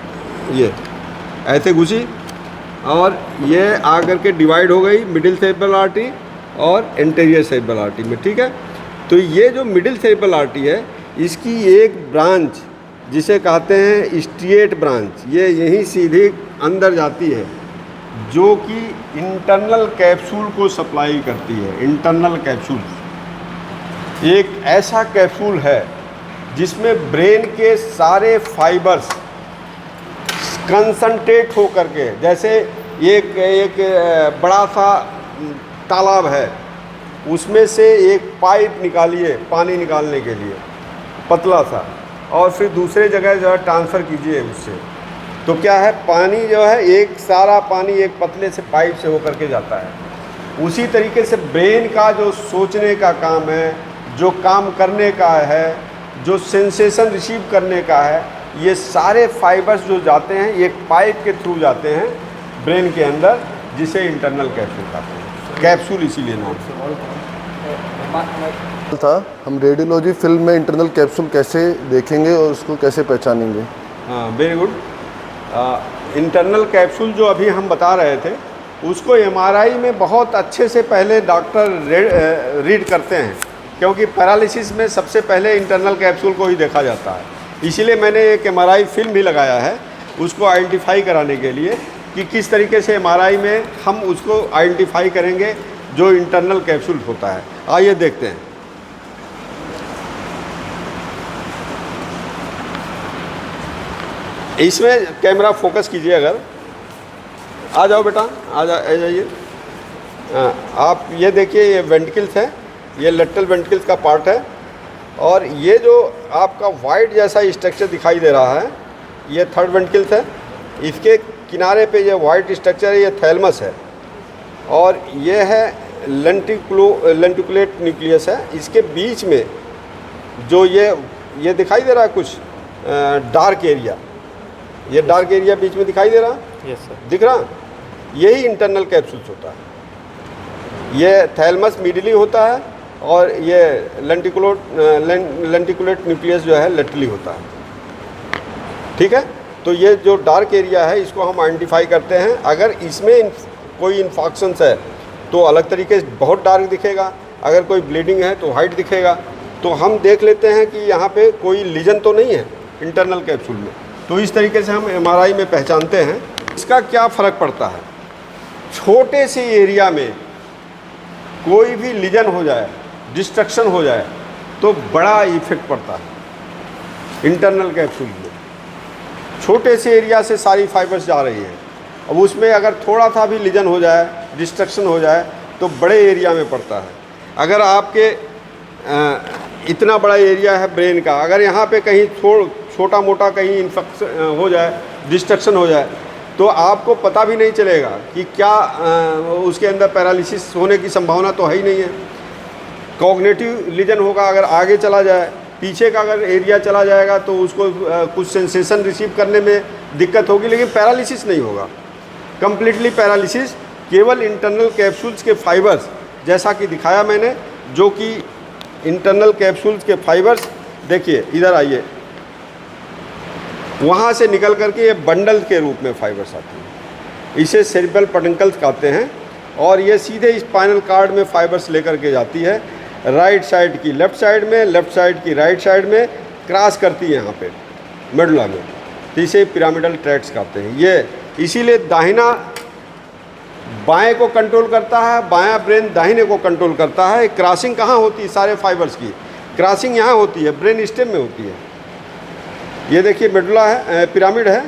ये ऐसे घुसी और ये आकर के डिवाइड हो गई मिडिल सेरेब्रल आर्टरी और इंटीरियर सेरेब्रल आर्टरी में, ठीक है। तो ये जो मिडिल सेरेब्रल आर्टरी है, इसकी एक ब्रांच जिसे कहते हैं स्ट्रिएट ब्रांच, ये यहीं सीधे अंदर जाती है, जो कि इंटरनल कैप्सूल को सप्लाई करती है। इंटरनल कैप्सूल एक ऐसा कैप्सूल है जिसमें ब्रेन के सारे फाइबर्स कंसंट्रेट हो करके, जैसे एक बड़ा सा तालाब है, उसमें से एक पाइप निकालिए पानी निकालने के लिए, पतला सा, और फिर दूसरे जगह जो है ट्रांसफ़र कीजिए उससे, तो क्या है, पानी जो है एक सारा पानी एक पतले से पाइप से होकर के जाता है। उसी तरीके से ब्रेन का जो सोचने का काम है, जो काम करने का है, जो सेंसेशन रिसीव करने का है, ये सारे फाइबर्स जो जाते हैं एक पाइप के थ्रू जाते हैं ब्रेन के अंदर, जिसे इंटरनल कैप्सूल कहते हैं। कैप्सूल इसीलिए नाम था। हम रेडियोलॉजी फिल्म में इंटरनल कैप्सूल कैसे देखेंगे और उसको कैसे पहचानेंगे? हाँ, वेरी गुड। इंटरनल कैप्सूल जो अभी हम बता रहे थे, उसको एमआरआई में बहुत अच्छे से पहले डॉक्टर रीड करते हैं, क्योंकि पैरालिसिस में सबसे पहले इंटरनल कैप्सूल को ही देखा जाता है। इसीलिए मैंने एक एमआरआई फिल्म भी लगाया है उसको आइडेंटिफाई कराने के लिए कि किस तरीके से एमआरआई में हम उसको आइडेंटिफाई करेंगे जो इंटरनल कैप्सूल होता है। आइए देखते हैं। इसमें कैमरा फोकस कीजिए, अगर आ जाओ बेटा, आ जाइए। आप ये देखिए, ये वेंट्रिकल्स है, ये लेटरल वेंट्रिकल्स का पार्ट है, और ये जो आपका वाइट जैसा स्ट्रक्चर दिखाई दे रहा है, ये थर्ड वेंट्रिकल्स है। इसके किनारे पे ये वाइट स्ट्रक्चर है, ये थैलमस है, और ये है लेंटिकुलेट न्यूक्लियस है। इसके बीच में जो ये दिखाई दे रहा है कुछ डार्क एरिया, ये डार्क एरिया बीच में दिखाई दे रहा, यस सर। दिख रहा, यही इंटरनल कैप्सूल्स होता है। ये थैलमस मीडिली होता है और ये लेंटिकुलेट न्यूक्लियस जो है लेटरली होता है। ठीक है, तो ये जो डार्क एरिया है इसको हम आइडेंटिफाई करते हैं। अगर इसमें कोई इन्फेक्शंस है तो अलग तरीके से बहुत डार्क दिखेगा, अगर कोई ब्लीडिंग है तो वाइट दिखेगा। तो हम देख लेते हैं कि यहाँ पे कोई लीजन तो नहीं है इंटरनल कैप्सूल में, तो इस तरीके से हम एमआरआई में पहचानते हैं। इसका क्या फ़र्क पड़ता है, छोटे से एरिया में कोई भी लीजन हो जाए, डिस्ट्रक्शन हो जाए तो बड़ा इफेक्ट पड़ता है इंटरनल कैप्सूल में। छोटे से एरिया से सारी फाइबर्स जा रही हैं, अब उसमें अगर थोड़ा सा भी लीजन हो जाए, डिस्ट्रक्शन हो जाए तो बड़े एरिया में पड़ता है। अगर आपके इतना बड़ा एरिया है ब्रेन का, अगर यहाँ पे कहीं छोटा मोटा कहीं इन्फेक्शन हो जाए, डिस्ट्रक्शन हो जाए, तो आपको पता भी नहीं चलेगा कि क्या उसके अंदर पैरालिसिस होने की संभावना तो है ही नहीं है। कॉग्निटिव लीजन होगा, अगर आगे चला जाए, पीछे का अगर एरिया चला जाएगा तो उसको कुछ सेंसेशन रिसीव करने में दिक्कत होगी, लेकिन पैरालिसिस नहीं होगा। कंप्लीटली पैरालिसिस केवल इंटरनल कैप्सूल्स के फाइबर्स, जैसा कि दिखाया मैंने, जो कि इंटरनल कैप्सूल्स के फाइबर्स, देखिए इधर आइए, वहाँ से निकल करके ये बंडल के रूप में फाइबर्स आती हैं, इसे सेरिब्रल पेडुंकल्स कहते हैं। और ये सीधे स्पाइनल कार्ड में फाइबर्स लेकर के जाती है, राइट साइड की लेफ़्ट साइड में, लेफ़्ट साइड की राइट साइड में क्रॉस करती है यहाँ पे मेडुला में, तो इसे पिरामिडल ट्रैक्ट्स कहते हैं। ये इसीलिए दाहिना बाएं को कंट्रोल करता है, बायां ब्रेन दाहिने को कंट्रोल करता है। क्रॉसिंग कहाँ होती है सारे फाइबर्स की? क्रॉसिंग यहाँ होती है, ब्रेन स्टेम में होती है। ये देखिए मेडुला है, पिरामिड है,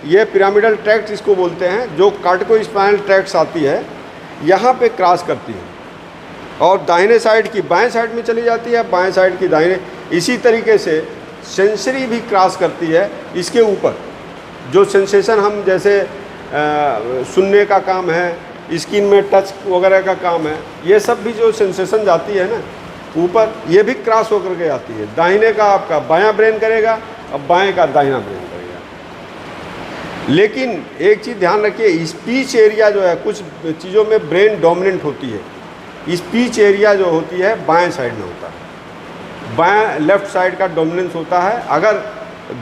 ये पिरामिडल ट्रैक्ट इसको बोलते हैं, जो कार्टिको-स्पाइनल ट्रैक्ट्स आती है यहाँ पे क्रॉस करती है और दाहिने साइड की बाएं साइड में चली जाती है, बाएं साइड की दाहिने। इसी तरीके से सेंसरी भी क्रॉस करती है इसके ऊपर, जो सेंसेशन हम जैसे सुनने का काम है, स्किन में टच वगैरह का काम है, ये सब भी जो सेंसेशन जाती है ना ऊपर, ये भी क्रॉस होकर के आती है। दाहिने का आपका बायां ब्रेन करेगा और बाएं का दाहिना ब्रेन करेगा। लेकिन एक चीज़ ध्यान रखिए, स्पीच एरिया जो है, कुछ चीज़ों में ब्रेन डोमिनेंट होती है। स्पीच एरिया जो होती है बाएं साइड में होता है, बाएं लेफ़्ट साइड का डोमिनेंस होता है। अगर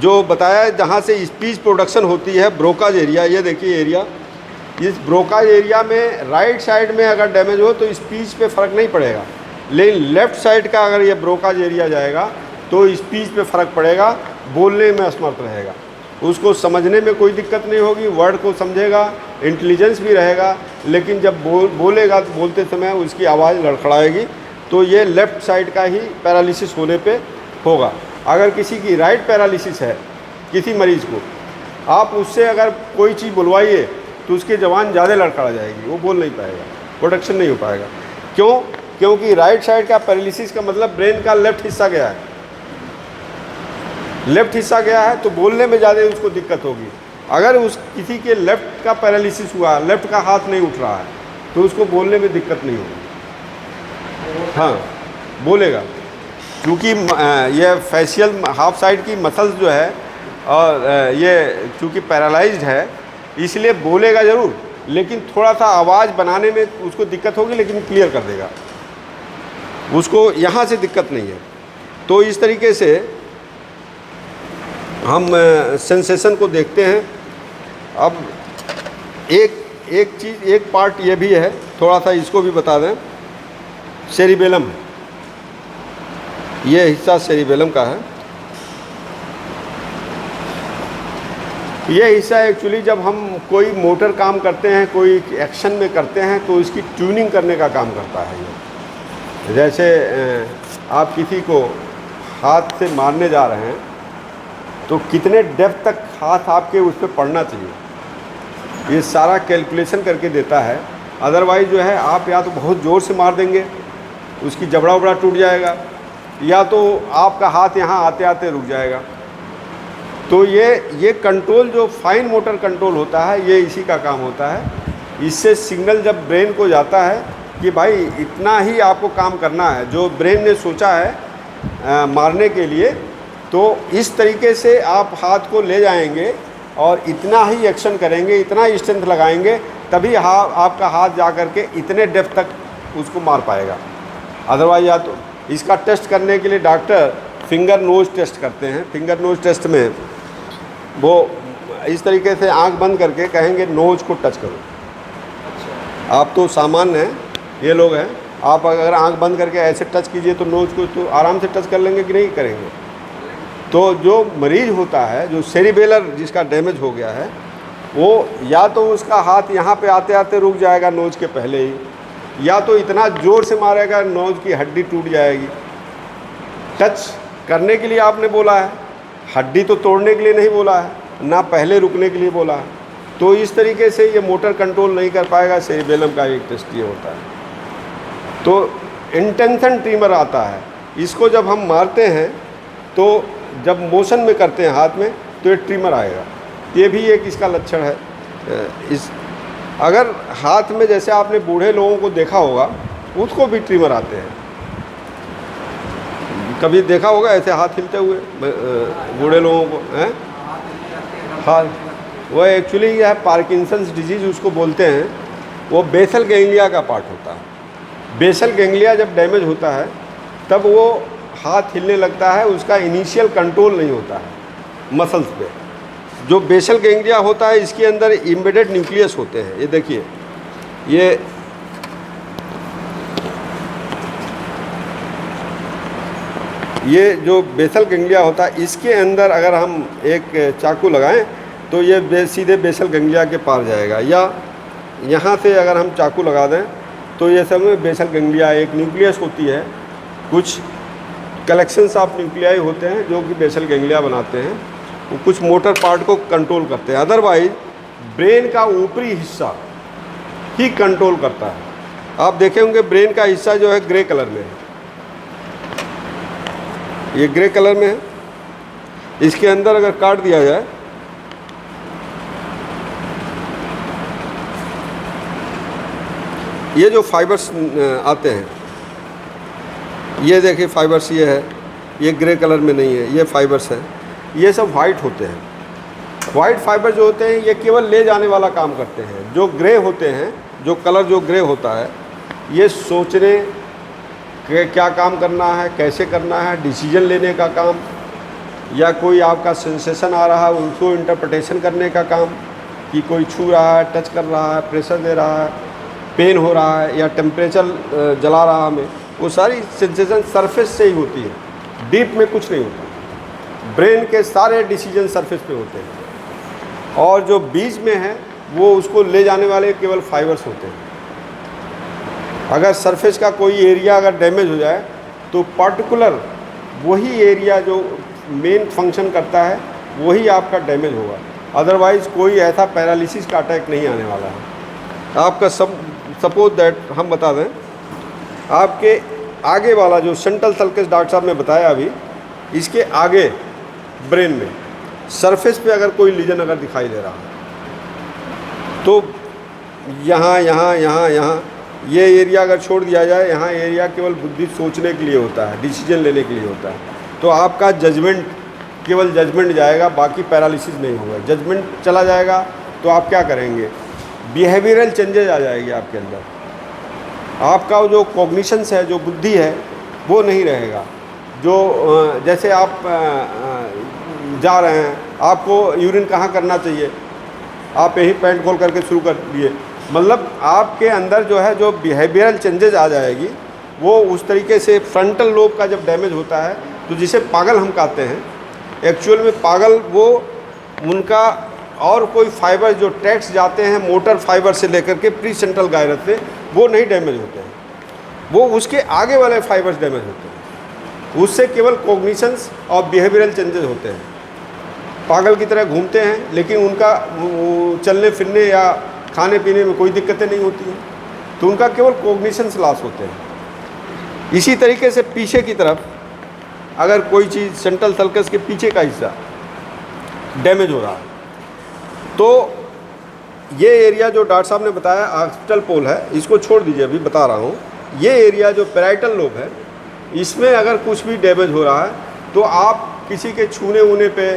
जो बताया जहाँ से स्पीच प्रोडक्शन होती है, ब्रोकाज एरिया, ये देखिए एरिया, इस ब्रोकाज एरिया में राइट साइड में अगर डैमेज हो तो स्पीच पे फ़र्क नहीं पड़ेगा, लेकिन लेफ़्ट साइड का अगर ये ब्रोकाज एरिया जाएगा तो स्पीच पे फ़र्क पड़ेगा, बोलने में असमर्थ रहेगा, उसको समझने में कोई दिक्कत नहीं होगी, वर्ड को समझेगा, इंटेलिजेंस भी रहेगा, लेकिन जब बोलेगा तो बोलते समय उसकी आवाज़ लड़खड़ाएगी। तो ये लेफ़्ट साइड का ही पैरालिसिस होने पे होगा। अगर किसी की राइट पैरालिसिस है, किसी मरीज़ को, आप उससे अगर कोई चीज़ बुलवाइए तो उसकी ज़बान ज़्यादा लड़खड़ा जाएगी, वो बोल नहीं पाएगा, प्रोडक्शन नहीं हो पाएगा। क्यों? क्योंकि राइट साइड का पैरालिसिस का मतलब ब्रेन का लेफ़्ट हिस्सा गया है, लेफ़्ट हिस्सा गया है तो बोलने में ज़्यादा उसको दिक्कत होगी। अगर उस किसी के लेफ़्ट का पैरालिसिस हुआ, लेफ़्ट का हाथ नहीं उठ रहा है, तो उसको बोलने में दिक्कत नहीं होगी, हाँ बोलेगा। क्योंकि ये फेशियल हाफ साइड की मसल्स जो है और ये चूँकि पैरालाइज्ड है, इसलिए बोलेगा ज़रूर, लेकिन थोड़ा सा आवाज़ बनाने में उसको दिक्कत होगी, लेकिन क्लियर कर देगा, उसको यहाँ से दिक्कत नहीं है। तो इस तरीके से हम सेंसेशन को देखते हैं। अब एक चीज़, एक पार्ट ये भी है, थोड़ा सा इसको भी बता दें, सेरिबेलम, ये हिस्सा सेरिबेलम का है। ये हिस्सा एक्चुअली जब हम कोई मोटर काम करते हैं, कोई एक्शन में करते हैं, तो इसकी ट्यूनिंग करने का काम करता है ये। जैसे आप किसी को हाथ से मारने जा रहे हैं तो कितने डेप्थ तक हाथ आपके उस पर पड़ना चाहिए, ये सारा कैलकुलेशन करके देता है। अदरवाइज़ जो है आप या तो बहुत ज़ोर से मार देंगे, उसकी जबड़ा वबड़ा टूट जाएगा, या तो आपका हाथ यहाँ आते आते रुक जाएगा। तो ये कंट्रोल जो फाइन मोटर कंट्रोल होता है, ये इसी का काम होता है। इससे सिग्नल जब ब्रेन को जाता है कि भाई इतना ही आपको काम करना है, जो ब्रेन ने सोचा है मारने के लिए, तो इस तरीके से आप हाथ को ले जाएंगे और इतना ही एक्शन करेंगे, इतना ही स्ट्रेंथ लगाएंगे, तभी आपका हाथ जा कर के इतने डेप्थ तक उसको मार पाएगा। अदरवाइज या तो इसका टेस्ट करने के लिए डॉक्टर फिंगर नोज टेस्ट करते हैं। फिंगर नोज टेस्ट में वो इस तरीके से आंख बंद करके कहेंगे नोज को टच करो। आप तो सामान्य हैं, ये लोग हैं, आप अगर आंख बंद करके ऐसे टच कीजिए तो नोज को तो आराम से टच कर लेंगे कि नहीं करेंगे। तो जो मरीज़ होता है, जो सेरिबेलर जिसका डैमेज हो गया है, वो या तो उसका हाथ यहाँ पे आते आते रुक जाएगा नोज के पहले ही, या तो इतना ज़ोर से मारेगा नोज की हड्डी टूट जाएगी। टच करने के लिए आपने बोला है, हड्डी तो तोड़ने के लिए नहीं बोला है, ना पहले रुकने के लिए बोला है। तो इस तरीके से ये मोटर कंट्रोल नहीं कर पाएगा। सेरिबेलम का एक टेस्ट ये होता है। तो इंटेंशन ट्रीमर आता है, इसको जब हम मारते हैं तो जब मोशन में करते हैं हाथ में तो ये ट्रीमर आएगा। ये भी एक इसका लक्षण है। इस अगर हाथ में जैसे आपने बूढ़े लोगों को देखा होगा, उसको भी ट्रीमर आते हैं। कभी देखा होगा ऐसे हाथ हिलते हुए बूढ़े लोगों को, हैं? हाँ, वो एक्चुअली यह है पार्किंसंस डिजीज़ उसको बोलते हैं। वो बेसल गैंग्लिया का पार्ट होता है। बेसल गैंग्लिया जब डैमेज होता है तब वो हाथ हिलने लगता है, उसका इनिशियल कंट्रोल नहीं होता है मसल्स पे। जो बेसल गैंग्लिया होता है इसके अंदर एम्बेडेड न्यूक्लियस होते हैं। ये देखिए, ये जो बेसल गैंग्लिया होता है, इसके अंदर अगर हम एक चाकू लगाएं तो ये सीधे बेसल गैंग्लिया के पार जाएगा, या यहाँ से अगर हम चाकू लगा दें तो ये सब में बेसल गैंग्लिया एक न्यूक्लियस होती है। कुछ कलेक्शंस ऑफ न्यूक्लियाई होते हैं जो कि बेसल गैंग्लिया बनाते हैं, वो कुछ मोटर पार्ट को कंट्रोल करते हैं। अदरवाइज ब्रेन का ऊपरी हिस्सा ही कंट्रोल करता है। आप देखे होंगे ब्रेन का हिस्सा जो है ग्रे कलर में है, ये ग्रे कलर में है। इसके अंदर अगर काट दिया जाए ये जो फाइबर्स आते हैं, ये देखिए फाइबर्स ये है, ये ग्रे कलर में नहीं है, ये फाइबर्स हैं, ये सब वाइट होते हैं। वाइट फाइबर जो होते हैं ये केवल ले जाने वाला काम करते हैं। जो ग्रे होते हैं, जो कलर जो ग्रे होता है, ये सोचने के क्या काम करना है, कैसे करना है, डिसीजन लेने का काम, या कोई आपका सेंसेशन आ रहा है उसको इंटरप्रिटेशन करने का काम, कि कोई छू रहा है, टच कर रहा है, प्रेशर दे रहा है, पेन हो रहा है, या टेम्परेचर जला रहा है हमें, वो सारी सेंसेशन सरफेस से ही होती है। डीप में कुछ नहीं होता। ब्रेन के सारे डिसीजन सरफेस पे होते हैं, और जो बीच में है वो उसको ले जाने वाले केवल फाइबर्स होते हैं। अगर सरफेस का कोई एरिया अगर डैमेज हो जाए तो पर्टिकुलर वही एरिया जो मेन फंक्शन करता है वही आपका डैमेज होगा। अदरवाइज़ कोई ऐसा पैरालिसिस का अटैक नहीं आने वाला है आपका। सपोज दैट हम बता दें, आपके आगे वाला जो सेंट्रल सल्कस डॉक्टर साहब ने बताया अभी, इसके आगे ब्रेन में सरफेस पे अगर कोई लीजन अगर दिखाई दे रहा है तो यहाँ यहाँ यहाँ यहाँ ये एरिया अगर छोड़ दिया जाए, यहाँ एरिया केवल बुद्धि सोचने के लिए होता है, डिसीजन लेने के लिए होता है। तो आपका जजमेंट केवल जजमेंट जाएगा, बाकी पैरालिसिस नहीं होगा। जजमेंट चला जाएगा तो आप क्या करेंगे, बिहेवियरल चेंजेज आ जाएगी आपके अंदर। आपका जो कॉग्निशंस है, जो बुद्धि है, वो नहीं रहेगा। जो जैसे आप जा रहे हैं, आपको यूरिन कहाँ करना चाहिए, आप यही पैंट खोल करके शुरू कर दिए, मतलब आपके अंदर जो है जो बिहेवियरल चेंजेस आ जाएगी वो उस तरीके से। फ्रंटल लोब का जब डैमेज होता है तो जिसे पागल हम कहते हैं, एक्चुअल में पागल वो उनका और कोई फाइबर जो ट्रैक्स जाते हैं मोटर फाइबर से लेकर के प्री सेंट्रल गायरस से, वो नहीं डैमेज होते हैं, वो उसके आगे वाले फाइबर्स डैमेज होते हैं। उससे केवल कॉग्निशंस और बिहेवियरल चेंजेस होते हैं। पागल की तरह घूमते हैं लेकिन उनका चलने फिरने या खाने पीने में कोई दिक्कतें नहीं होती हैं, तो उनका केवल कॉग्निशंस लॉस होते हैं। इसी तरीके से पीछे की तरफ अगर कोई चीज़ सेंट्रल सल्कस के पीछे का हिस्सा डैमेज हो रहा है तो ये एरिया जो डॉक्टर साहब ने बताया ऑक्सीपिटल पोल है, इसको छोड़ दीजिए, अभी बता रहा हूँ। ये एरिया जो पैराइटल लोब है, इसमें अगर कुछ भी डैमेज हो रहा है तो आप किसी के छूने वूने पे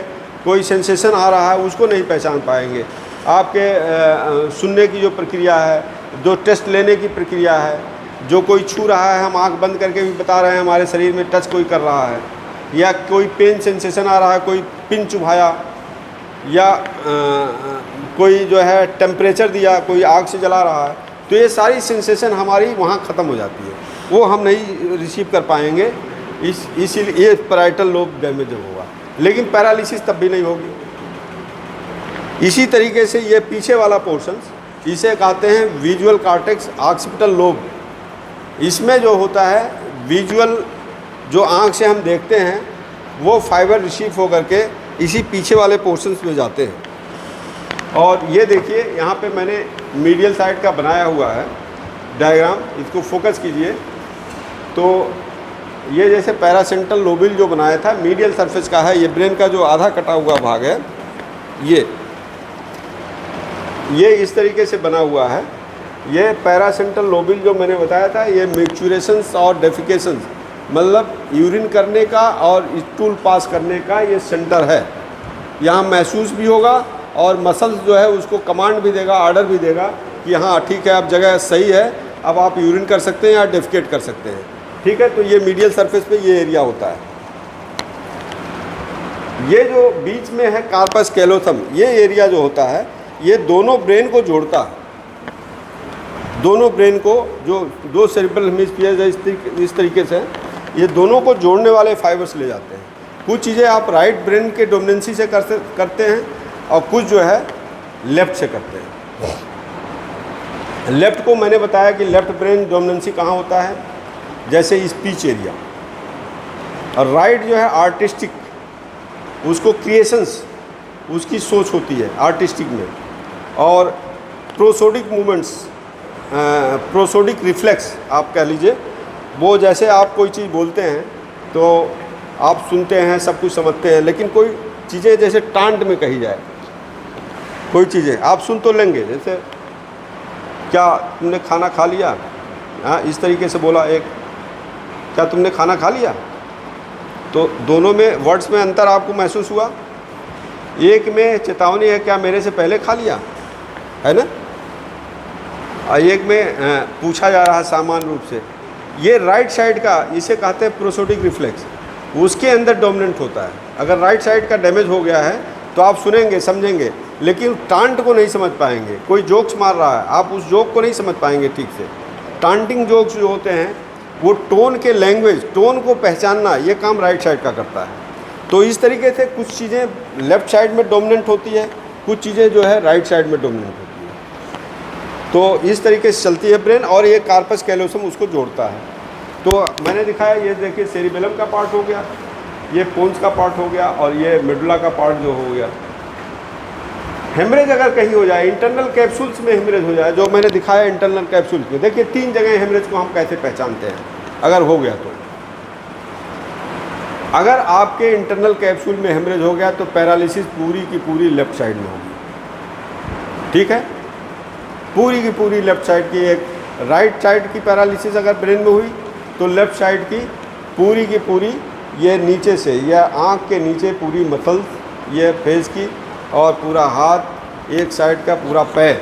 कोई सेंसेशन आ रहा है उसको नहीं पहचान पाएंगे। आपके सुनने की जो प्रक्रिया है, जो टेस्ट लेने की प्रक्रिया है, जो कोई छू रहा है, हम आंख बंद करके भी बता रहे हैं हमारे शरीर में टच कोई कर रहा है, या कोई पेन सेंसेशन आ रहा है, कोई पिन चुभाया, या कोई जो है टेम्परेचर दिया, कोई आग से जला रहा है, तो ये सारी सेंसेशन हमारी वहाँ ख़त्म हो जाती है, वो हम नहीं रिसीव कर पाएंगे। इसीलिए ये पैराइटल लोब डैमेज होगा, लेकिन पैरालिसिस तब भी नहीं होगी। इसी तरीके से ये पीछे वाला पोर्शन, इसे कहते हैं विजुअल कॉर्टेक्स ऑक्सीपिटल लोब। इसमें जो होता है विजुअल, जो आँख से हम देखते हैं, वो फाइबर रिसीव होकर के इसी पीछे वाले पोर्शंस में जाते हैं। और ये देखिए यहाँ पे मैंने मीडियल साइड का बनाया हुआ है डायग्राम, इसको फोकस कीजिए। तो ये जैसे पैरासेंट्रल लोबिल जो बनाया था मीडियल सरफेस का है, ये ब्रेन का जो आधा कटा हुआ भाग है, ये इस तरीके से बना हुआ है। ये पैरासेंट्रल लोबिल जो मैंने बताया था, ये मिक्चुरेशंस और डेफिकेशंस, मतलब यूरिन करने का और स्टूल पास करने का ये सेंटर है। यहाँ महसूस भी होगा और मसल्स जो है उसको कमांड भी देगा, ऑर्डर भी देगा कि हाँ ठीक है, अब जगह सही है, अब आप यूरिन कर सकते हैं या डेफिकेट कर सकते हैं। ठीक है, तो ये मीडियल सरफेस पे ये एरिया होता है। ये जो बीच में है कार्पस कैलोथम, ये एरिया जो होता है, ये दोनों ब्रेन को जोड़ता है। दोनों ब्रेन को, जो दो सेरिब्रल हेमिस्फीयर इस तरीके से, ये दोनों को जोड़ने वाले फाइबर्स ले जाते हैं। कुछ चीज़ें आप राइट ब्रेन के डोमिनेंसी से करते हैं और कुछ जो है लेफ़्ट से करते हैं। लेफ़्ट को मैंने बताया कि लेफ़्ट ब्रेन डोमिनेंसी कहाँ होता है, जैसे स्पीच एरिया, और राइट जो है आर्टिस्टिक, उसको क्रिएशंस, उसकी सोच होती है आर्टिस्टिक में। और प्रोसोडिक मूवमेंट्स, प्रोसोडिक रिफ्लेक्स आप कह लीजिए, वो जैसे आप कोई चीज़ बोलते हैं तो आप सुनते हैं, सब कुछ समझते हैं, लेकिन कोई चीज़ें जैसे टांट में कही जाए, कोई चीज़ें आप सुन तो लेंगे, जैसे क्या तुमने खाना खा लिया, हाँ इस तरीके से बोला एक, क्या तुमने खाना खा लिया, तो दोनों में वर्ड्स में अंतर आपको महसूस हुआ। एक में चेतावनी है क्या मेरे से पहले खा लिया, है ना, और एक में पूछा जा रहा है सामान्य रूप से। ये राइट साइड का, इसे कहते हैं प्रोसोडिक रिफ्लेक्स, उसके अंदर डोमिनेंट होता है। अगर राइट साइड का डैमेज हो गया है तो आप सुनेंगे, समझेंगे, लेकिन टांट को नहीं समझ पाएंगे। कोई जोक्स मार रहा है, आप उस जोक को नहीं समझ पाएंगे ठीक से। टांटिंग जोक्स जो होते हैं वो टोन के लैंग्वेज, टोन को पहचानना, ये काम राइट साइड का करता है। तो इस तरीके से कुछ चीज़ें लेफ़्ट साइड में डोमिनेंट होती है, कुछ चीज़ें जो है राइट साइड में डोमिनेंट होती है। तो इस तरीके से चलती है ब्रेन, और ये कार्पस कैलोसम उसको जोड़ता है। तो मैंने दिखाया, ये देखिए सेरिबेलम का पार्ट हो गया, ये पोन्स का पार्ट हो गया, और ये मेडुला का पार्ट जो हो गया। हेमरेज अगर कहीं हो जाए, इंटरनल कैप्सूल्स में हेमरेज हो जाए, जो मैंने दिखाया इंटरनल कैप्सूल्स में, देखिए 3 जगह हेमरेज को हम कैसे पहचानते हैं अगर हो गया तो। अगर आपके इंटरनल कैप्सूल में हेमरेज हो गया तो पैरालिसिस पूरी की पूरी लेफ्ट साइड में होगी। ठीक है, पूरी की पूरी लेफ्ट साइड की। एक राइट साइड की पैरालिसिस अगर ब्रेन में हुई तो लेफ्ट साइड की पूरी ये नीचे से, यह आँख के नीचे पूरी मसल्स, ये फेस की, और पूरा हाथ, एक साइड का पूरा पैर,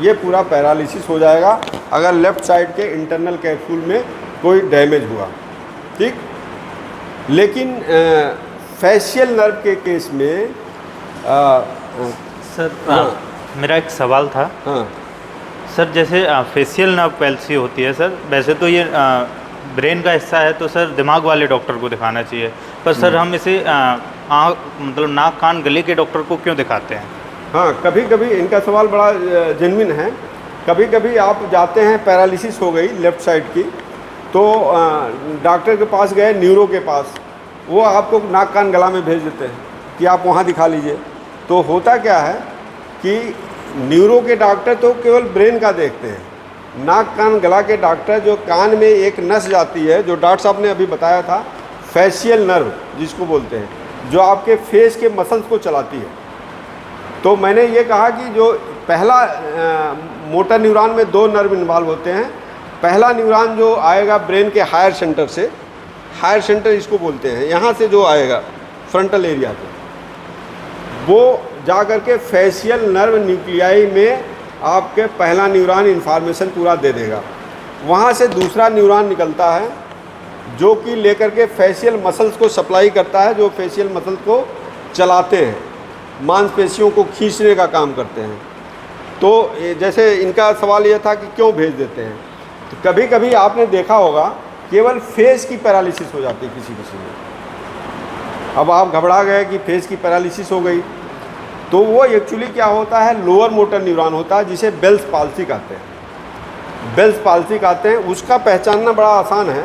ये पूरा पैरालिसिस हो जाएगा अगर लेफ़्ट साइड के इंटरनल कैप्सूल में कोई डैमेज हुआ। ठीक, लेकिन फेशियल नर्व के केस में सर मेरा एक सवाल था। हाँ सर, जैसे फेशियल नर्व पैल्सी होती है सर, वैसे तो ये ब्रेन का हिस्सा है, तो सर दिमाग वाले डॉक्टर को दिखाना चाहिए, पर सर हम इसे मतलब नाक कान गले के डॉक्टर को क्यों दिखाते हैं? हाँ, कभी कभी इनका सवाल बड़ा जेन्युइन है। कभी कभी आप जाते हैं, पैरालिसिस हो गई लेफ़्ट साइड की, तो डॉक्टर के पास गए, न्यूरो के पास, वो आपको नाक कान गला में भेज देते हैं कि आप वहाँ दिखा लीजिए। तो होता क्या है कि न्यूरो के डॉक्टर तो केवल ब्रेन का देखते हैं, नाक कान गला के डॉक्टर जो कान में एक नस जाती है, जो डॉक्टर साहब ने अभी बताया था, फेशियल नर्व जिसको बोलते हैं, जो आपके फेस के मसल्स को चलाती है। तो मैंने ये कहा कि जो पहला मोटर न्यूरॉन में 2 नर्व इन्वॉल्व होते हैं। पहला न्यूरॉन जो आएगा ब्रेन के हायर सेंटर से, हायर सेंटर इसको बोलते हैं, यहाँ से जो आएगा फ्रंटल एरिया पे, वो जा कर के फेशियल नर्व न्यूक्लियाई में आपके पहला न्यूरॉन इन्फॉर्मेशन पूरा दे देगा। वहाँ से दूसरा न्यूरॉन निकलता है जो कि लेकर के फेशियल मसल्स को सप्लाई करता है, जो फेशियल मसल्स को चलाते हैं, मांसपेशियों को खींचने का काम करते हैं। तो जैसे इनका सवाल यह था कि क्यों भेज देते हैं, तो कभी कभी आपने देखा होगा केवल फेस की पैरालिसिस हो जाती है किसी किसी में। अब आप घबरा गए कि फेस की पैरालिसिस हो गई, तो वो एक्चुअली क्या होता है, लोअर मोटर न्यूरॉन होता है जिसे बेल्स पाल्सी कहते हैं। बेल्स पाल्सी कहते हैं, उसका पहचानना बड़ा आसान है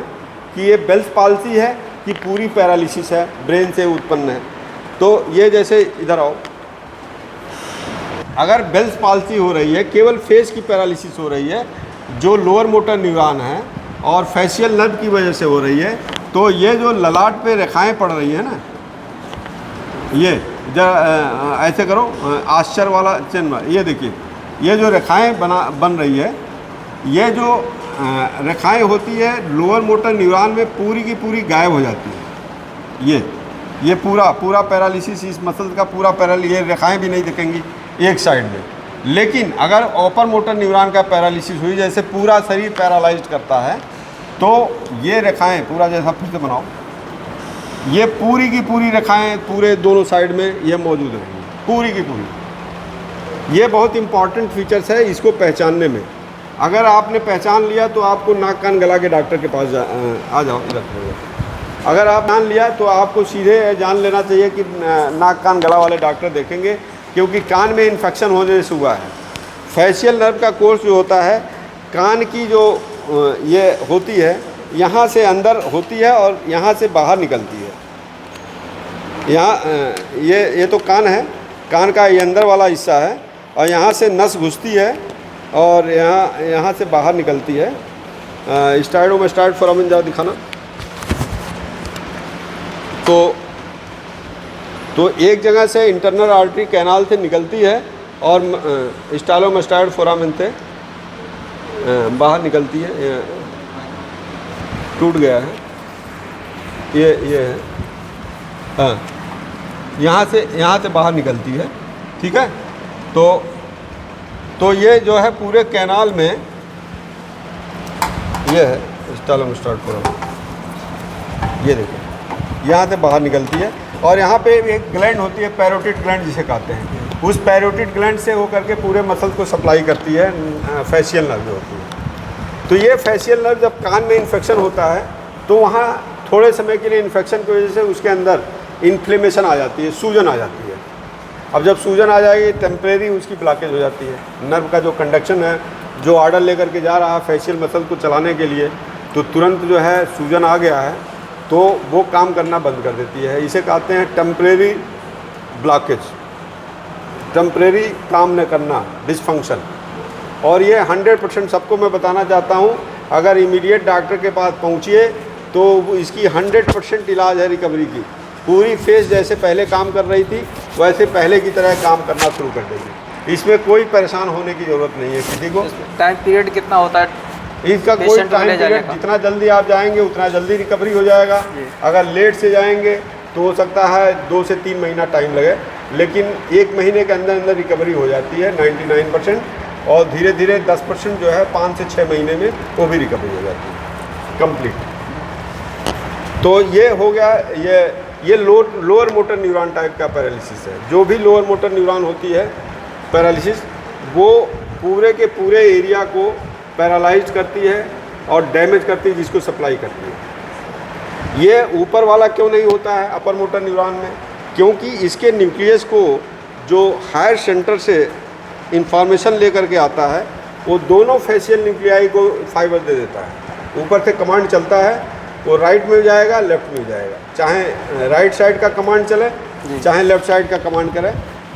कि ये बेल्स पाल्सी है कि पूरी पैरालिसिस है, ब्रेन से उत्पन्न है। तो ये जैसे इधर आओ, अगर बेल्स पाल्सी हो रही है, केवल फेस की पैरालिसिस हो रही है जो लोअर मोटर न्यूरॉन है और फेशियल नर्व की वजह से हो रही है, तो ये जो ललाट पे रेखाएं पड़ रही है ना, ये ऐसे करो आश्चर्य वाला चिन्ह, ये देखिए, ये जो रेखाएं बन रही है, ये जो रेखाएं होती है लोअर मोटर न्यूरॉन में पूरी की पूरी गायब हो जाती है। ये पूरा पैरालिसिस, इस मसल का पूरा ये रेखाएं भी नहीं दिखेंगी एक साइड में। लेकिन अगर अपर मोटर न्यूरॉन का पैरालिसिस हुई, जैसे पूरा शरीर पैरालाइज्ड करता है, तो ये रेखाएं पूरा जैसा फिर से बनाओ, ये पूरी की पूरी रेखाएं पूरे दोनों साइड में ये मौजूद रहेंगी, पूरी की पूरी। ये बहुत इंपॉर्टेंट फीचर्स है इसको पहचानने में। अगर आपने पहचान लिया तो आपको नाक कान गला के डॉक्टर के पास आ जाओ इधर। अगर आप जान लिया तो आपको सीधे जान लेना चाहिए कि नाक कान गला वाले डॉक्टर देखेंगे, क्योंकि कान में इन्फेक्शन होने से हुआ है। फेशियल नर्व का कोर्स जो होता है, कान की जो ये होती है, यहाँ से अंदर होती है और यहाँ से बाहर निकलती है। यहाँ ये तो कान है, कान का ये अंदर वाला हिस्सा है, और यहाँ से नस घुसती है और यहाँ से बाहर निकलती है। स्टार्ट फोरामेन जाओ दिखाना। तो एक जगह से इंटरनल आर्टरी कैनाल से निकलती है और स्टाइलोमास्टाइड फोरामेन से बाहर निकलती है। टूट गया है ये है, हाँ, यहाँ से बाहर निकलती है, ठीक है। तो ये जो है पूरे कैनाल में ये है स्टाइलोमास्टाइड फोरामेन, ये देखिए यहाँ से बाहर निकलती है। और यहाँ पे एक ग्लैंड होती है, पैरोटिड ग्लैंड जिसे कहते हैं, उस पैरोटिड ग्लैंड से होकर के पूरे मसल को सप्लाई करती है फेशियल नर्व जो होती है। तो ये फेशियल नर्व जब कान में इन्फेक्शन होता है तो वहाँ थोड़े समय के लिए इन्फेक्शन की वजह से उसके अंदर इन्फ्लेमेशन आ जाती है, सूजन आ जाती है। अब जब सूजन आ जाएगी, टेम्परेरी उसकी ब्लॉकेज हो जाती है। नर्व का जो कंडक्शन है, जो ऑर्डर लेकर के जा रहा है फेशियल मसल को चलाने के लिए, तो तुरंत जो है सूजन आ गया है तो वो काम करना बंद कर देती है। इसे कहते हैं टेम्परेरी ब्लॉकेज, टेम्परेरी काम न करना, डिसफंक्शन। और ये 100% सबको मैं बताना चाहता हूँ, अगर इमीडिएट डॉक्टर के पास पहुँचिए तो इसकी 100% इलाज है रिकवरी की। पूरी फेस जैसे पहले काम कर रही थी वैसे पहले की तरह काम करना शुरू कर देगी। इसमें कोई परेशान होने की ज़रूरत नहीं है किसी को। टाइम पीरियड कितना होता है इसका? कोई टाइम पीरियड, जितना जल्दी आप जाएंगे उतना जल्दी रिकवरी हो जाएगा। अगर लेट से जाएंगे तो हो सकता है 2 से 3 महीना टाइम लगे, लेकिन 1 महीने के अंदर अंदर रिकवरी हो जाती है 99%। और धीरे धीरे 10% जो है 5 से 6 महीने में वो भी रिकवरी हो जाती है कंप्लीट। तो ये हो गया, ये लोअर मोटर न्यूरॉन टाइप का पैरालिसिस है। जो भी लोअर मोटर न्यूरॉन होती है पैरालिसिस, वो पूरे के पूरे एरिया को पैरालाइज करती है और डैमेज करती है, जिसको सप्लाई करती है। ये ऊपर वाला क्यों नहीं होता है अपर मोटर न्यूरॉन में? क्योंकि इसके न्यूक्लियस को जो हायर सेंटर से इंफॉर्मेशन लेकर के आता है, वो दोनों फेशियल न्यूक्लियाई को फाइबर दे देता है। ऊपर से कमांड चलता है, वो राइट में जाएगा, लेफ्ट में जाएगा। चाहे राइट साइड का कमांड चले, चाहे लेफ्ट साइड का कमांड करे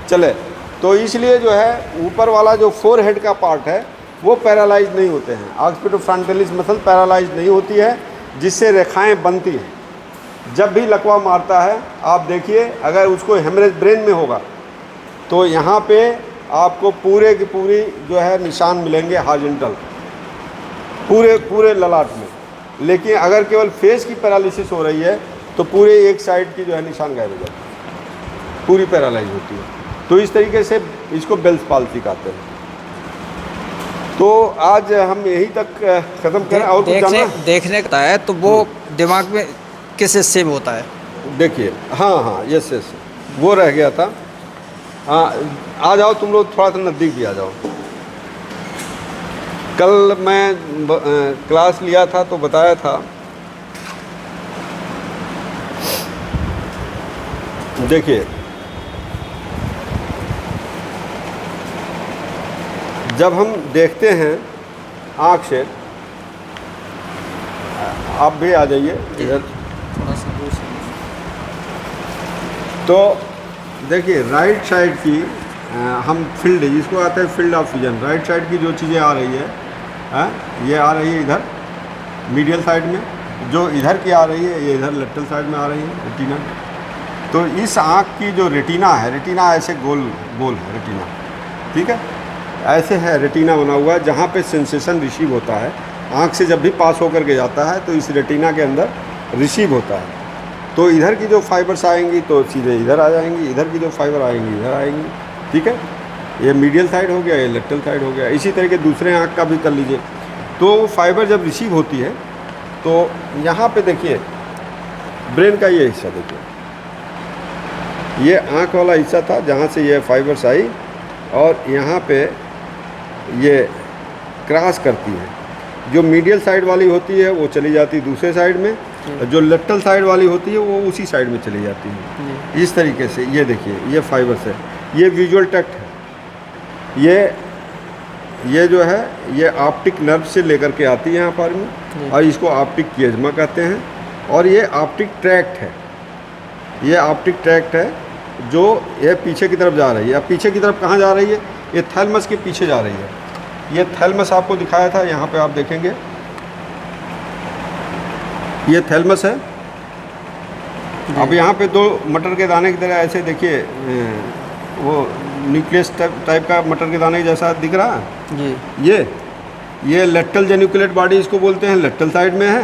चले। तो इसलिए जो है ऊपर वाला जो फोरहेड का पार्ट है वो पैरालाइज नहीं होते हैं। ऑक्सीपिटोफ्रंटलिस मसल पैरालाइज नहीं होती है, जिससे रेखाएं बनती हैं। जब भी लकवा मारता है आप देखिए, अगर उसको हेमरेज ब्रेन में होगा तो यहाँ पे आपको पूरे की पूरी जो है निशान मिलेंगे हॉरिजॉन्टल पूरे ललाट में। लेकिन अगर केवल फेस की पैरालिसिस हो रही है तो पूरे एक साइड की जो है निशान गायब हो जाती है। पूरी पैरालाइज होती है। तो इस तरीके से इसको बेल्स पाल्सी कहते हैं। तो आज हम यहीं तक ख़त्म करें और कुछ जानना? देखने का है तो वो दिमाग में किस हिस्से में होता है? देखिए, हाँ, यस, वो रह गया था। हाँ, आ जाओ तुम लोग, थोड़ा सा नज़दीक भी आ जाओ। कल मैं क्लास लिया था तो बताया था, देखिए जब हम देखते हैं आँख से, आप भी आ जाइए इधर, थोड़ा सा दूर से। तो देखिए राइट साइड की हम फील्ड, जिसको आता है field of vision, right side की जो चीज़ें आ रही है, ये आ रही है इधर मीडियल साइड में, जो इधर की आ रही है ये इधर लेफ्टल साइड में आ रही है रेटिना। तो इस आँख की जो रेटिना है, रेटिना ऐसे गोल गोल है रेटिना, ठीक है, ऐसे है रेटिना बना हुआ है, जहाँ पे सेंसेशन रिसीव होता है आँख से जब भी पास होकर के जाता है तो इस रेटिना के अंदर रिसीव होता है। तो इधर की जो फाइबर्स आएंगी तो सीधे इधर आ जाएंगी, इधर की जो फाइबर आएंगी इधर आएंगी, ठीक है। ये मीडियल साइड हो गया, ये लेफ्टल साइड हो गया। इसी तरह के दूसरे आँख का भी कर लीजिए। तो फाइबर जब रिसीव होती है तो यहाँ पे देखिए ब्रेन का ये हिस्सा देखिए, ये आँख वाला हिस्सा था जहाँ से ये फाइबर्स आई और यहाँ पे ये क्रॉस करती है। जो मीडियल साइड वाली होती है वो चली जाती है दूसरे साइड में, जो लेफ्टल साइड वाली होती है वो उसी साइड में चली जाती है। इस तरीके से ये देखिए, ये फाइबर्स है, ये विजुअल ट्रैक्ट है, ये जो है ये ऑप्टिक नर्व से लेकर के आती है यहाँ पर में, और इसको ऑप्टिक किएज्मा कहते हैं। और ये ऑप्टिक ट्रैक्ट है, ये ऑप्टिक ट्रैक्ट है जो ये पीछे की तरफ जा रही है। अब पीछे की तरफ कहाँ जा रही है? ये थैलमस के पीछे जा रही है। ये थैलमस आपको दिखाया था, यहाँ पे आप देखेंगे ये थैलमस है। अब यहाँ पे दो मटर के दाने की तरह ऐसे देखिए, वो न्यूक्लियस टाइप का मटर के दाने जैसा दिख रहा है जी। ये लेटरल जेनिकुलेट बॉडी इसको बोलते हैं, लेटरल साइड में है।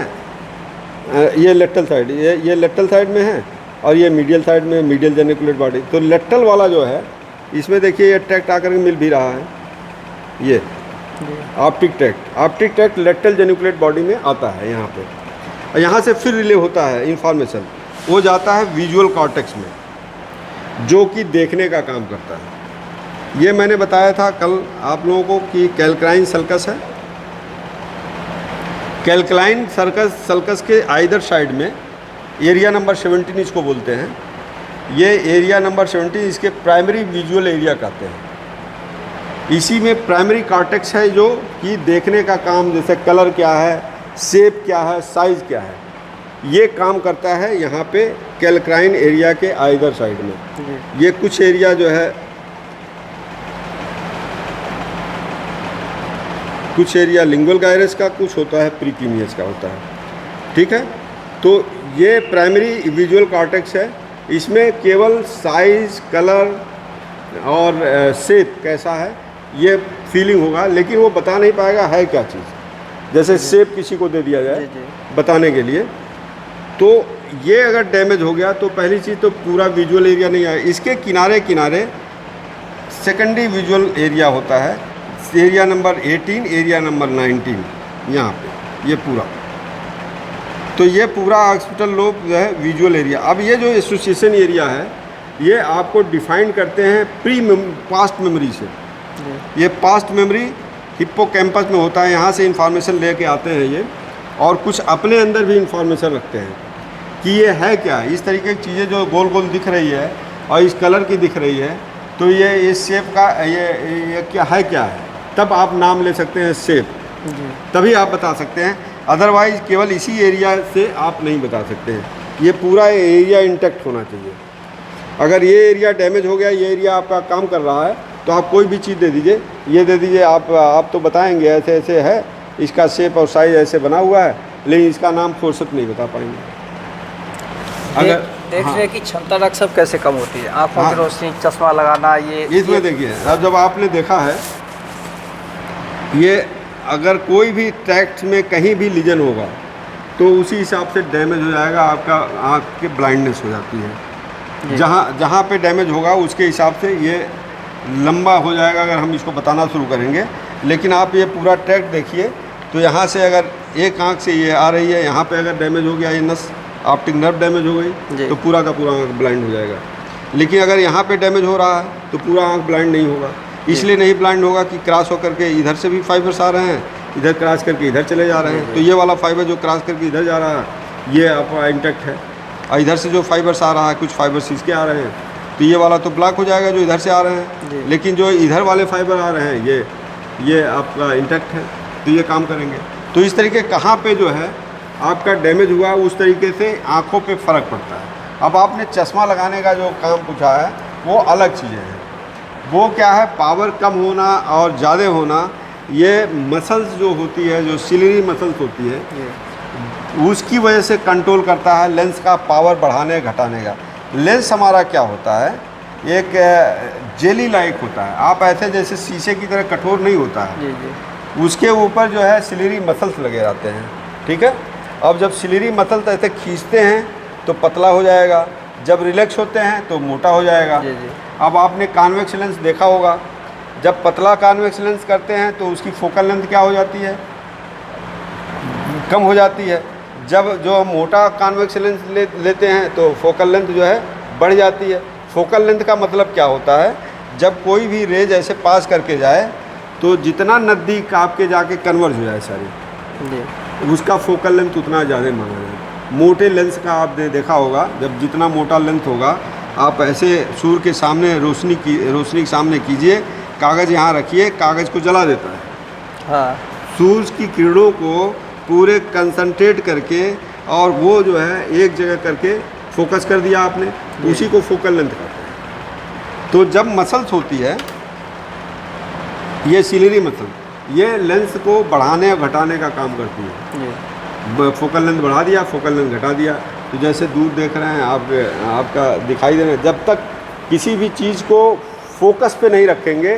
ये लेटरल साइड, ये लेटरल साइड में है और ये मीडियल साइड में, मीडियल जेनिकुलेट बॉडी। तो लेटरल वाला जो है इसमें देखिए ये ट्रैक्ट आकर के मिल भी रहा है, ये optic tract lateral geniculate body में आता है यहाँ पे। और यहाँ से फिर रिले होता है इंफॉर्मेशन, वो जाता है विजुअल कॉर्टेक्स में, जो कि देखने का काम करता है। ये मैंने बताया था कल आप लोगों को कि कैल्क्राइन सल्कस है। कैल्क्राइन सल्कस के आइदर साइड में एरिया नंबर 17 इसको बोलते हैं। ये एरिया नंबर 17 इसके प्राइमरी विजुअल एरिया कहते हैं। इसी में प्राइमरी कॉर्टेक्स है जो कि देखने का काम, जैसे कलर क्या है, शेप क्या है, साइज़ क्या है, ये काम करता है यहाँ पे कैल्क्राइन एरिया के आइदर साइड में। ये कुछ एरिया जो है, कुछ एरिया लिंगुअल गायरस का, कुछ होता है प्रीक्यूनियस का होता है, ठीक है। तो ये प्राइमरी विजुअल कॉर्टेक्स है, इसमें केवल साइज़, कलर और शेप कैसा है ये फीलिंग होगा, लेकिन वो बता नहीं पाएगा है क्या चीज़। जैसे शेप किसी को दे दिया जाए बताने के लिए, तो ये अगर डैमेज हो गया तो पहली चीज़ तो पूरा विजुअल एरिया नहीं आएगा। इसके किनारे किनारे सेकेंडरी विजुअल एरिया होता है, एरिया नंबर 18, एरिया नंबर 19, यहाँ पे ये पूरा। तो ये पूरा ऑक्सीपिटल लोब जो है विजुअल एरिया। अब ये जो एसोसिएशन एरिया है ये आपको डिफाइन करते हैं पास्ट मेमोरी से। ये पास्ट मेमोरी हिप्पोकैम्पस में होता है, यहाँ से इंफॉर्मेशन लेके आते हैं ये, और कुछ अपने अंदर भी इंफॉर्मेशन रखते हैं कि ये है क्या। इस तरीके की चीज़ें जो गोल गोल दिख रही है और इस कलर की दिख रही है, तो ये इस शेप का ये क्या है, तब आप नाम ले सकते हैं शेप, तभी आप बता सकते हैं। अदरवाइज केवल इसी एरिया से आप नहीं बता सकते हैं। ये पूरा एरिया इंटैक्ट होना चाहिए। अगर ये एरिया डैमेज हो गया, ये एरिया आपका काम कर रहा है, तो आप कोई भी चीज़ दे दीजिए, ये दे दीजिए, आप तो बताएंगे ऐसे ऐसे है, इसका शेप और साइज ऐसे बना हुआ है, लेकिन इसका नाम फुर्सत नहीं बता पाएंगे। अगर देखने की क्षमता डॉक्टर साहब कैसे कम होती है? आँखों की रोशनी, चश्मा लगाना, ये इसमें देखिए, अब जब आपने देखा है, ये अगर कोई भी ट्रैक्ट में कहीं भी लीजन होगा तो उसी हिसाब से डैमेज हो जाएगा, आपका आँख की ब्लाइंडनेस हो जाती है। जहाँ पे डैमेज होगा उसके हिसाब से ये लंबा हो जाएगा अगर हम इसको बताना शुरू करेंगे। लेकिन आप ये पूरा ट्रैक देखिए तो यहाँ से अगर एक आँख से ये आ रही है, यहाँ पे अगर डैमेज हो गया, ये नस ऑप्टिक नर्व डैमेज हो गई तो पूरा का पूरा आँख ब्लाइंड हो जाएगा। लेकिन अगर यहाँ पे डैमेज हो रहा है तो पूरा आँख ब्लाइंड नहीं होगा। इसलिए नहीं ब्लाइंड होगा कि क्रॉस होकर के इधर से भी फाइबर्स आ रहे हैं, इधर क्रॉस करके इधर चले जा रहे हैं, तो ये वाला फाइबर जो क्रॉस करके इधर जा रहा है ये आपका इंटैक्ट है, और इधर से जो फाइबर्स आ रहा है कुछ फाइबर्स इसके आ रहे हैं तो ये वाला तो ब्लॉक हो जाएगा जो इधर से आ रहे हैं। लेकिन जो इधर वाले फाइबर आ रहे हैं ये आपका इंटैक्ट है, तो ये काम करेंगे। तो इस तरीके कहाँ पे जो है आपका डैमेज हुआ उस तरीके से आँखों पे फ़र्क पड़ता है। अब आपने चश्मा लगाने का जो काम पूछा है वो अलग चीज़ें हैं। वो क्या है, पावर कम होना और ज़्यादा होना, ये मसल्स जो होती है, जो सिलरी मसल्स होती है उसकी वजह से कंट्रोल करता है लेंस का पावर बढ़ाने घटाने का। लेंस हमारा क्या होता है, एक जेली लाइक होता है, आप ऐसे जैसे शीशे की तरह कठोर नहीं होता है। उसके ऊपर जो है सिलरी मसल्स लगे रहते हैं, ठीक है। अब जब सिलरी मसल्स ऐसे खींचते हैं तो पतला हो जाएगा, जब रिलैक्स होते हैं तो मोटा हो जाएगा। अब आपने कॉन्वेक्स लेंस देखा होगा, जब पतला कॉन्वेक्स लेंस करते हैं तो उसकी फोकल लेंथ क्या हो जाती है, कम हो जाती है। जब जो मोटा कॉन्वेक्स लेंस लेते हैं तो फोकल लेंथ जो है बढ़ जाती है। फोकल लेंथ का मतलब क्या होता है, जब कोई भी रेज ऐसे पास करके जाए तो जितना नज़दीक आपके जाके कन्वर्ज हो जाए सारी, उसका फोकल लेंथ उतना ज़्यादा माना जाए। मोटे लेंस का आपने देखा होगा, जब जितना मोटा लेंथ होगा आप ऐसे सूर्य के सामने रोशनी के सामने कीजिए, कागज़ यहाँ रखिए, कागज़ को जला देता है। हाँ, सूर्य की किरणों को पूरे कंसंट्रेट करके और वो जो है एक जगह करके फोकस कर दिया आपने, उसी को फोकल लेंथ कहते हैं। तो जब मसल्स होती है ये सिलरी मसल, ये लेंस को बढ़ाने और घटाने का काम करती है। फोकल लेंथ बढ़ा दिया, फोकल लेंथ घटा दिया। तो जैसे दूर देख रहे हैं आप, आपका दिखाई दे रहा है, जब तक किसी भी चीज़ को फोकस पे नहीं रखेंगे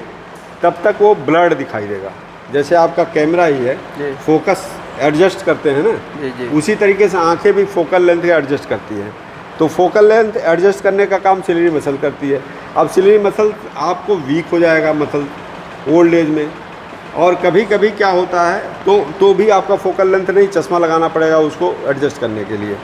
तब तक वो ब्लर्ड दिखाई देगा। जैसे आपका कैमरा ही है, फोकस एडजस्ट करते हैं ना, उसी तरीके से आंखें भी फोकल लेंथ एडजस्ट करती हैं। तो फोकल लेंथ एडजस्ट करने का काम सिलरी मसल करती है। अब सिलरी मसल आपको वीक हो जाएगा मसल ओल्ड एज में, और कभी कभी क्या होता है तो भी आपका फोकल लेंथ नहीं, चश्मा लगाना पड़ेगा उसको एडजस्ट करने के लिए,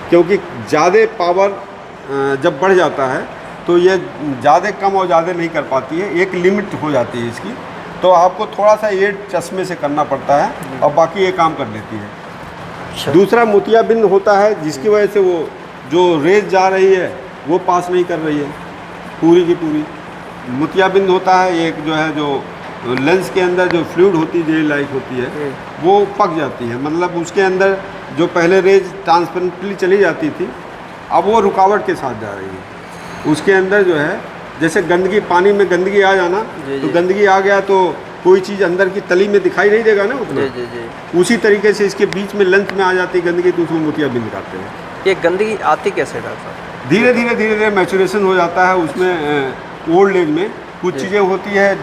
क्योंकि ज़्यादा पावर जब बढ़ जाता है तो ये ज़्यादा कम और ज़्यादा नहीं कर पाती है, एक लिमिट हो जाती है इसकी। तो आपको थोड़ा सा ये चश्मे से करना पड़ता है और बाकी ये काम कर लेती है। दूसरा मोतियाबिंद होता है, जिसकी वजह से वो जो रेज जा रही है वो पास नहीं कर रही है पूरी की पूरी। मोतियाबिंद होता है एक जो है, जो लेंस के अंदर जो फ्लूइड होती है, जेली लाइक होती है, वो पक जाती है। मतलब उसके अंदर जो पहले रेज ट्रांसपेरेंटली चली जाती थी, अब वो रुकावट के साथ जा रही है। उसके अंदर जो है, जैसे गंदगी, पानी में गंदगी आ जाना, तो गंदगी आ गया तो कोई चीज़ अंदर की तली में दिखाई नहीं देगा ना उतना। उसी तरीके से इसके बीच में लेंथ में आ जाती है गंदगी, तो उसको मोतियाबिंद कहते हैं। ये गंदगी आती कैसे डॉक्टर? धीरे धीरे मैचुरेशन हो जाता है उसमें। ओल्ड एज में कुछ चीज़ें होती है,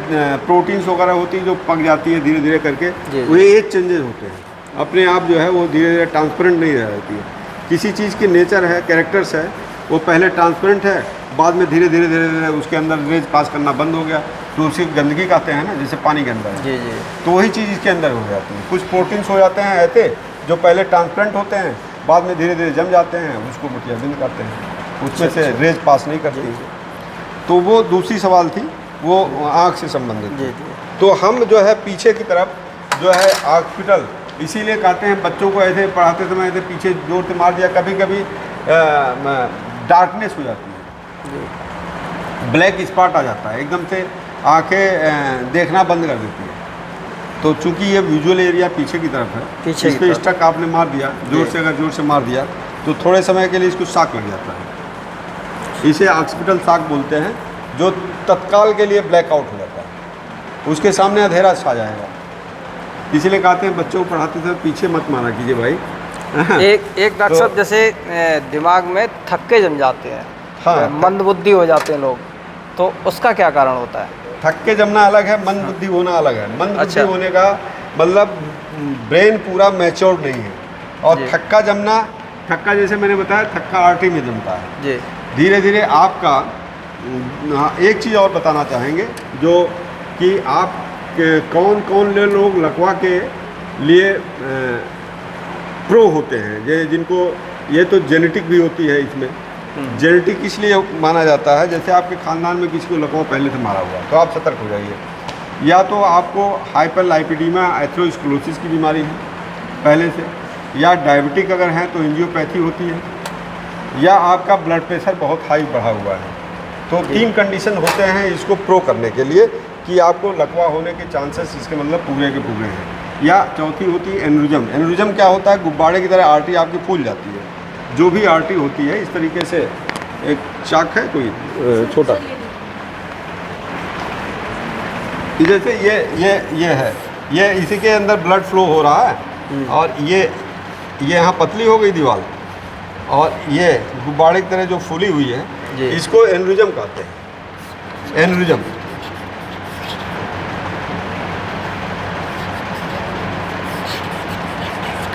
प्रोटीन्स वगैरह होती है जो पक जाती है धीरे धीरे करके, वो एज चेंजेस होते हैं अपने आप जो है, वो धीरे धीरे ट्रांसपेरेंट नहीं रह जाती है। किसी चीज़ की नेचर है, कैरेक्टर्स है, वो पहले ट्रांसपेरेंट है, बाद में धीरे धीरे उसके अंदर रेज पास करना बंद हो गया, तो उसी गंदगी कहते हैं ना, जैसे पानी के अंदर है। तो वही चीज़ इसके अंदर हो जाती है। कुछ प्रोटीन्स हो जाते हैं ऐसे जो पहले ट्रांसपेरेंट होते हैं, बाद में धीरे धीरे जम जाते हैं, उसको मोतियाबिंद कहते हैं। उसमें से रेज पास नहीं करती। तो वो दूसरी सवाल थी, वो आँख से संबंधित। तो हम जो है पीछे की तरफ जो है हॉस्पिटल, इसीलिए कहते हैं बच्चों को ऐसे पढ़ाते समय ऐसे पीछे जोर से मार दिया, कभी कभी डार्कनेस हो जाती है, ब्लैक स्पॉट आ जाता है, एकदम से आंखें देखना बंद कर देती है। तो चूंकि ये विजुअल एरिया पीछे की तरफ है, पीछे इस पर स्टक आपने मार दिया जोर से, अगर जोर से मार दिया तो थोड़े समय के लिए इसको शॉक लग जाता है। इसे हॉस्पिटल शॉक बोलते हैं, जो तत्काल के लिए ब्लैकआउट हो जाता है, उसके सामने अंधेरा छा जाएगा। इसलिए कहते हैं बच्चों को पढ़ाते समय पीछे मत मारा कीजिए भाई। एक डॉक्टर साहब, जैसे दिमाग में थक्के जम जाते हैं, हाँ, मंदबुद्धि हो जाते हैं लोग, तो उसका क्या कारण होता है? थक्के जमना अलग है, मंद बुद्धि होना अलग है। मंद बुद्धि होने का मतलब ब्रेन पूरा मैच्योर्ड नहीं है, और थक्का जमना, थक्का जैसे मैंने बताया, थक्का आर्टरी में जमता है। धीरे धीरे आपका एक चीज़ और बताना चाहेंगे जो कि आप कौन कौन लोग लकवा के लिए प्रो होते हैं, ये जिनको ये तो जेनेटिक भी होती है इसमें। जेनेटिक इसलिए माना जाता है जैसे आपके ख़ानदान में किसी को लकवा पहले से मारा हुआ तो आप सतर्क हो जाइए, या तो आपको हाइपरलाइपिडीमा एथेरोस्क्लेरोसिस की बीमारी है पहले से, या डायबिटिक अगर हैं तो एंजियोपैथी होती है, या आपका ब्लड प्रेशर बहुत हाई बढ़ा हुआ है। तो 3 कंडीशन होते हैं इसको प्रो करने के लिए कि आपको लकवा होने के चांसेस इसके मतलब पूरे के पूरे हैं। या चौथी होती है एनरिज्म। एनरिज्म क्या होता है? गुब्बारे की तरह आर्टरी आपकी फूल जाती है। जो भी आर्टरी होती है इस तरीके से, एक चाक है कोई छोटा, जैसे ये है, ये इसी के अंदर ब्लड फ्लो हो रहा है और ये यहाँ पतली हो गई दीवार और ये गुब्बारे की तरह जो फूली हुई है इसको एनरिज्म कहते हैं। एनरिज्म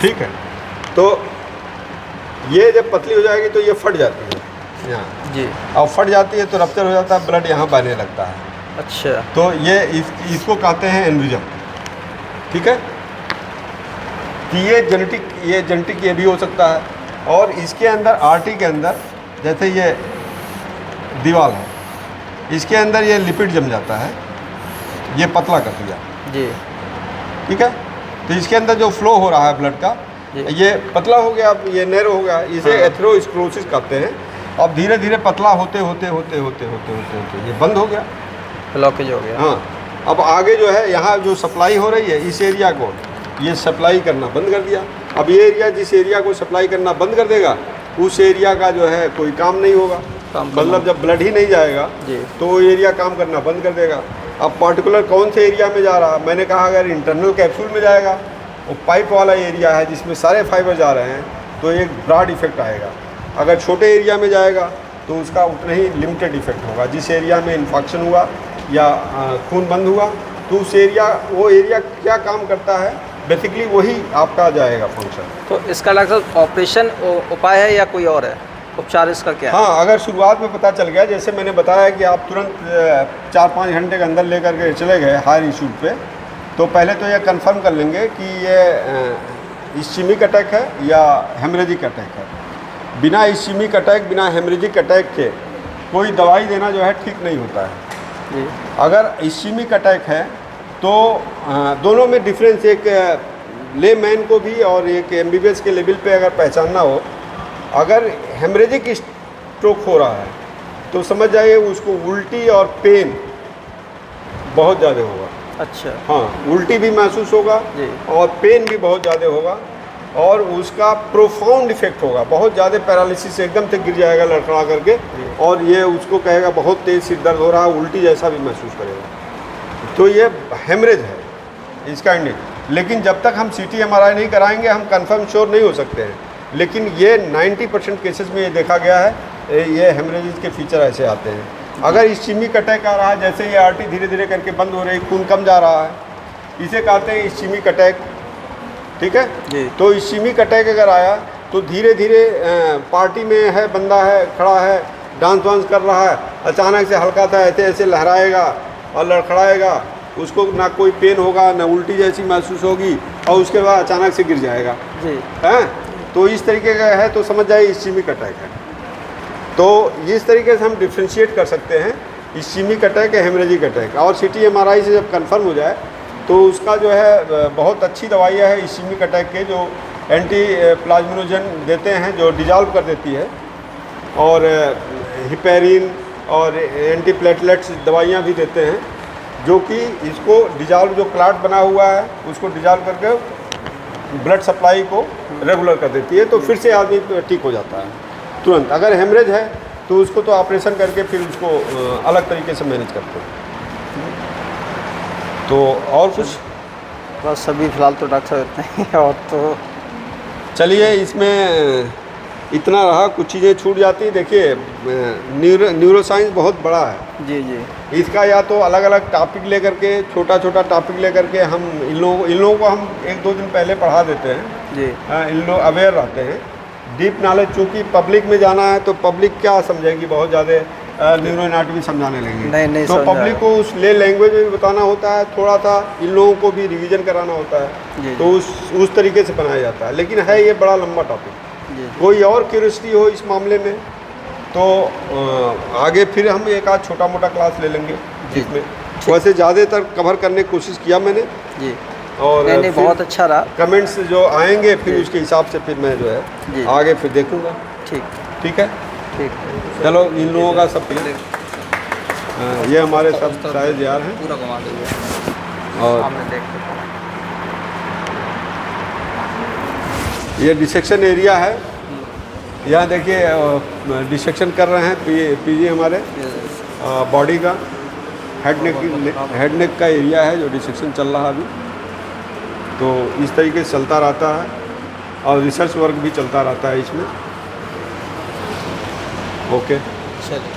ठीक है। तो ये जब पतली हो जाएगी तो ये फट जाती है यहाँ जी, और फट जाती है तो रप्चर हो जाता है, ब्लड यहाँ बहने लगता है। अच्छा, तो ये इसको कहते हैं एनरिज्म। ठीक है, कि ये जेनेटिक ये भी हो सकता है। और इसके अंदर आर्टरी के अंदर जैसे ये दीवार है, इसके अंदर ये लिपिड जम जाता है, ये पतला कर दिया जी। ठीक है, तो इसके अंदर जो फ्लो हो रहा है ब्लड का ये पतला हो गया, अब ये नैरो हो गया, इसे एथेरोस्क्लेरोसिस कहते हैं। अब धीरे धीरे पतला होते होते होते होते होते होते होते ये बंद हो गया, ब्लॉकेज हो गया। हाँ, अब आगे जो है यहाँ जो सप्लाई हो रही है इस एरिया को ये सप्लाई करना बंद कर दिया। अब ये एरिया जिस एरिया को सप्लाई करना बंद कर देगा उस एरिया का जो है कोई काम नहीं होगा, मतलब जब ब्लड ही नहीं जाएगा तो वो एरिया काम करना बंद कर देगा। अब पर्टिकुलर कौन से एरिया में जा रहा, मैंने कहा अगर इंटरनल कैप्सूल में जाएगा, वो पाइप वाला एरिया है जिसमें सारे फाइबर जा रहे हैं, तो एक ब्रॉड इफेक्ट आएगा। अगर छोटे एरिया में जाएगा तो उसका उतना ही लिमिटेड इफेक्ट होगा। जिस एरिया में इन्फेक्शन हुआ या खून बंद हुआ तो उस एरिया, वो एरिया क्या काम करता है बेसिकली वही आपका जाएगा फंक्शन। तो इसका लगभग ऑपरेशन उपाय है या कोई और है उपचार इसका क्या है? हाँ, अगर शुरुआत में पता चल गया, जैसे मैंने बताया कि आप तुरंत 4-5 घंटे के अंदर लेकर के चले गए हायर इंस्टीट्यूट पे, तो पहले तो ये कंफर्म कर लेंगे कि ये इस्चीमिक अटैक है या हेमरेजिक अटैक है। बिना इस्चीमिक अटैक, बिना हेमरेजिक अटैक के कोई दवाई देना जो है ठीक नहीं होता है जी। अगर इस्चीमिक अटैक है तो दोनों में डिफरेंस एक लेमैन को भी और एक एमबीबीएस के लेवल पे अगर पहचानना हो, अगर हेमरेजिक स्ट्रोक हो रहा है तो समझ जाइए उसको उल्टी और पेन बहुत ज़्यादा होगा। अच्छा, हाँ, उल्टी भी महसूस होगा और पेन भी बहुत ज़्यादा होगा और उसका प्रोफाउंड इफेक्ट होगा, बहुत ज़्यादा पैरालिसिस, एकदम से गिर जाएगा लड़खड़ा करके, और ये उसको कहेगा बहुत तेज़ सिर दर्द हो रहा है, उल्टी जैसा भी महसूस करेगा। तो ये हेमरेज है इसका इंडिक। लेकिन जब तक हम CT MRI नहीं कराएंगे हम कंफर्म श्योर नहीं हो सकते हैं। लेकिन ये 90% केसेस में ये देखा गया है, ये हेमरेज के फीचर ऐसे आते हैं। अगर इस्चीमिक अटैक आ रहा है, जैसे ये आर्टरी धीरे धीरे करके बंद हो रही, खून कम जा रहा है, इसे कहते हैं इस्चीमिक अटैक। ठीक है जी। तो इस्चीमिक अटैक अगर आया तो धीरे धीरे पार्टी में है, बंदा है, खड़ा है, डांस वांस कर रहा है, अचानक से हल्का सा ऐसे ऐसे लहराएगा और लड़खड़ाएगा, उसको ना कोई पेन होगा ना उल्टी जैसी महसूस होगी, और उसके बाद अचानक से गिर जाएगा जी। हैं, तो इस तरीके का है तो समझ जाइए इस्चीमिक अटैक है। तो इस तरीके से हम डिफ्रेंशिएट कर सकते हैं इस्चीमिक अटैक या हेमरेजिक अटैक। और CT MRI से जब कंफर्म हो जाए तो उसका जो है बहुत अच्छी दवाइयाँ है इस्चीमिक अटैक के, जो एंटी प्लाज्मिनोजन देते हैं जो डिजॉल्व कर देती है, और हिपेरिन और एंटी प्लेटलेट्स दवाइयाँ भी देते हैं जो कि इसको डिजॉल्व, जो क्लॉट बना हुआ है उसको डिजॉल्व करके ब्लड सप्लाई को रेगुलर कर देती है, तो फिर से आदमी ठीक हो जाता है तुरंत। अगर हेमरेज है तो उसको तो ऑपरेशन करके फिर उसको अलग तरीके से मैनेज करते हैं। तो और कुछ बस अभी फ़िलहाल तो डॉक्टर इतने ही, और तो चलिए इसमें इतना रहा, कुछ चीज़ें छूट जाती। देखिए न्यूरोसाइंस बहुत बड़ा है जी जी। इसका या तो अलग अलग टॉपिक लेकर के, छोटा छोटा टॉपिक लेकर के हम इन लोगों को हम 1-2 दिन पहले पढ़ा देते हैं जी। इन लोग अवेयर रहते हैं। डीप नॉलेज, चूँकि पब्लिक में जाना है तो पब्लिक क्या समझेगी, बहुत ज़्यादा न्यूरो एनाटॉमी समझाने लगेंगे। नहीं तो समझ पब्लिक को उस ले लैंग्वेज में भी बताना होता है, थोड़ा सा इन लोगों को भी रिवीजन कराना होता जी, है, तो उस तरीके से बनाया जाता है। लेकिन है ये बड़ा लंबा टॉपिक। जी कोई और क्यूरियोसिटी हो इस मामले में तो आगे फिर हम एक आध छोटा मोटा क्लास ले लेंगे जिसमें वैसे ज़्यादातर कवर करने की कोशिश किया मैंने। जी और नहीं फिर बहुत अच्छा रहा। कमेंट्स जो आएंगे फिर उसके हिसाब से फिर मैं जो जी। है आगे फिर देखूंगा। ठीक ठीक है, ठीक चलो इन लोगों का सब ये हमारे सब शायद यार हैं पूरा घुमा देंगे और सामने देख सकते ये डिसेक्शन एरिया है। यहाँ देखिए डिसेक्शन कर रहे हैं पीजी हमारे बॉडी का हेड नेक का एरिया है जो डिसेक्शन चल रहा है अभी। तो इस तरीके से चलता रहता है और रिसर्च वर्क भी चलता रहता है इसमें। ओके चलिए।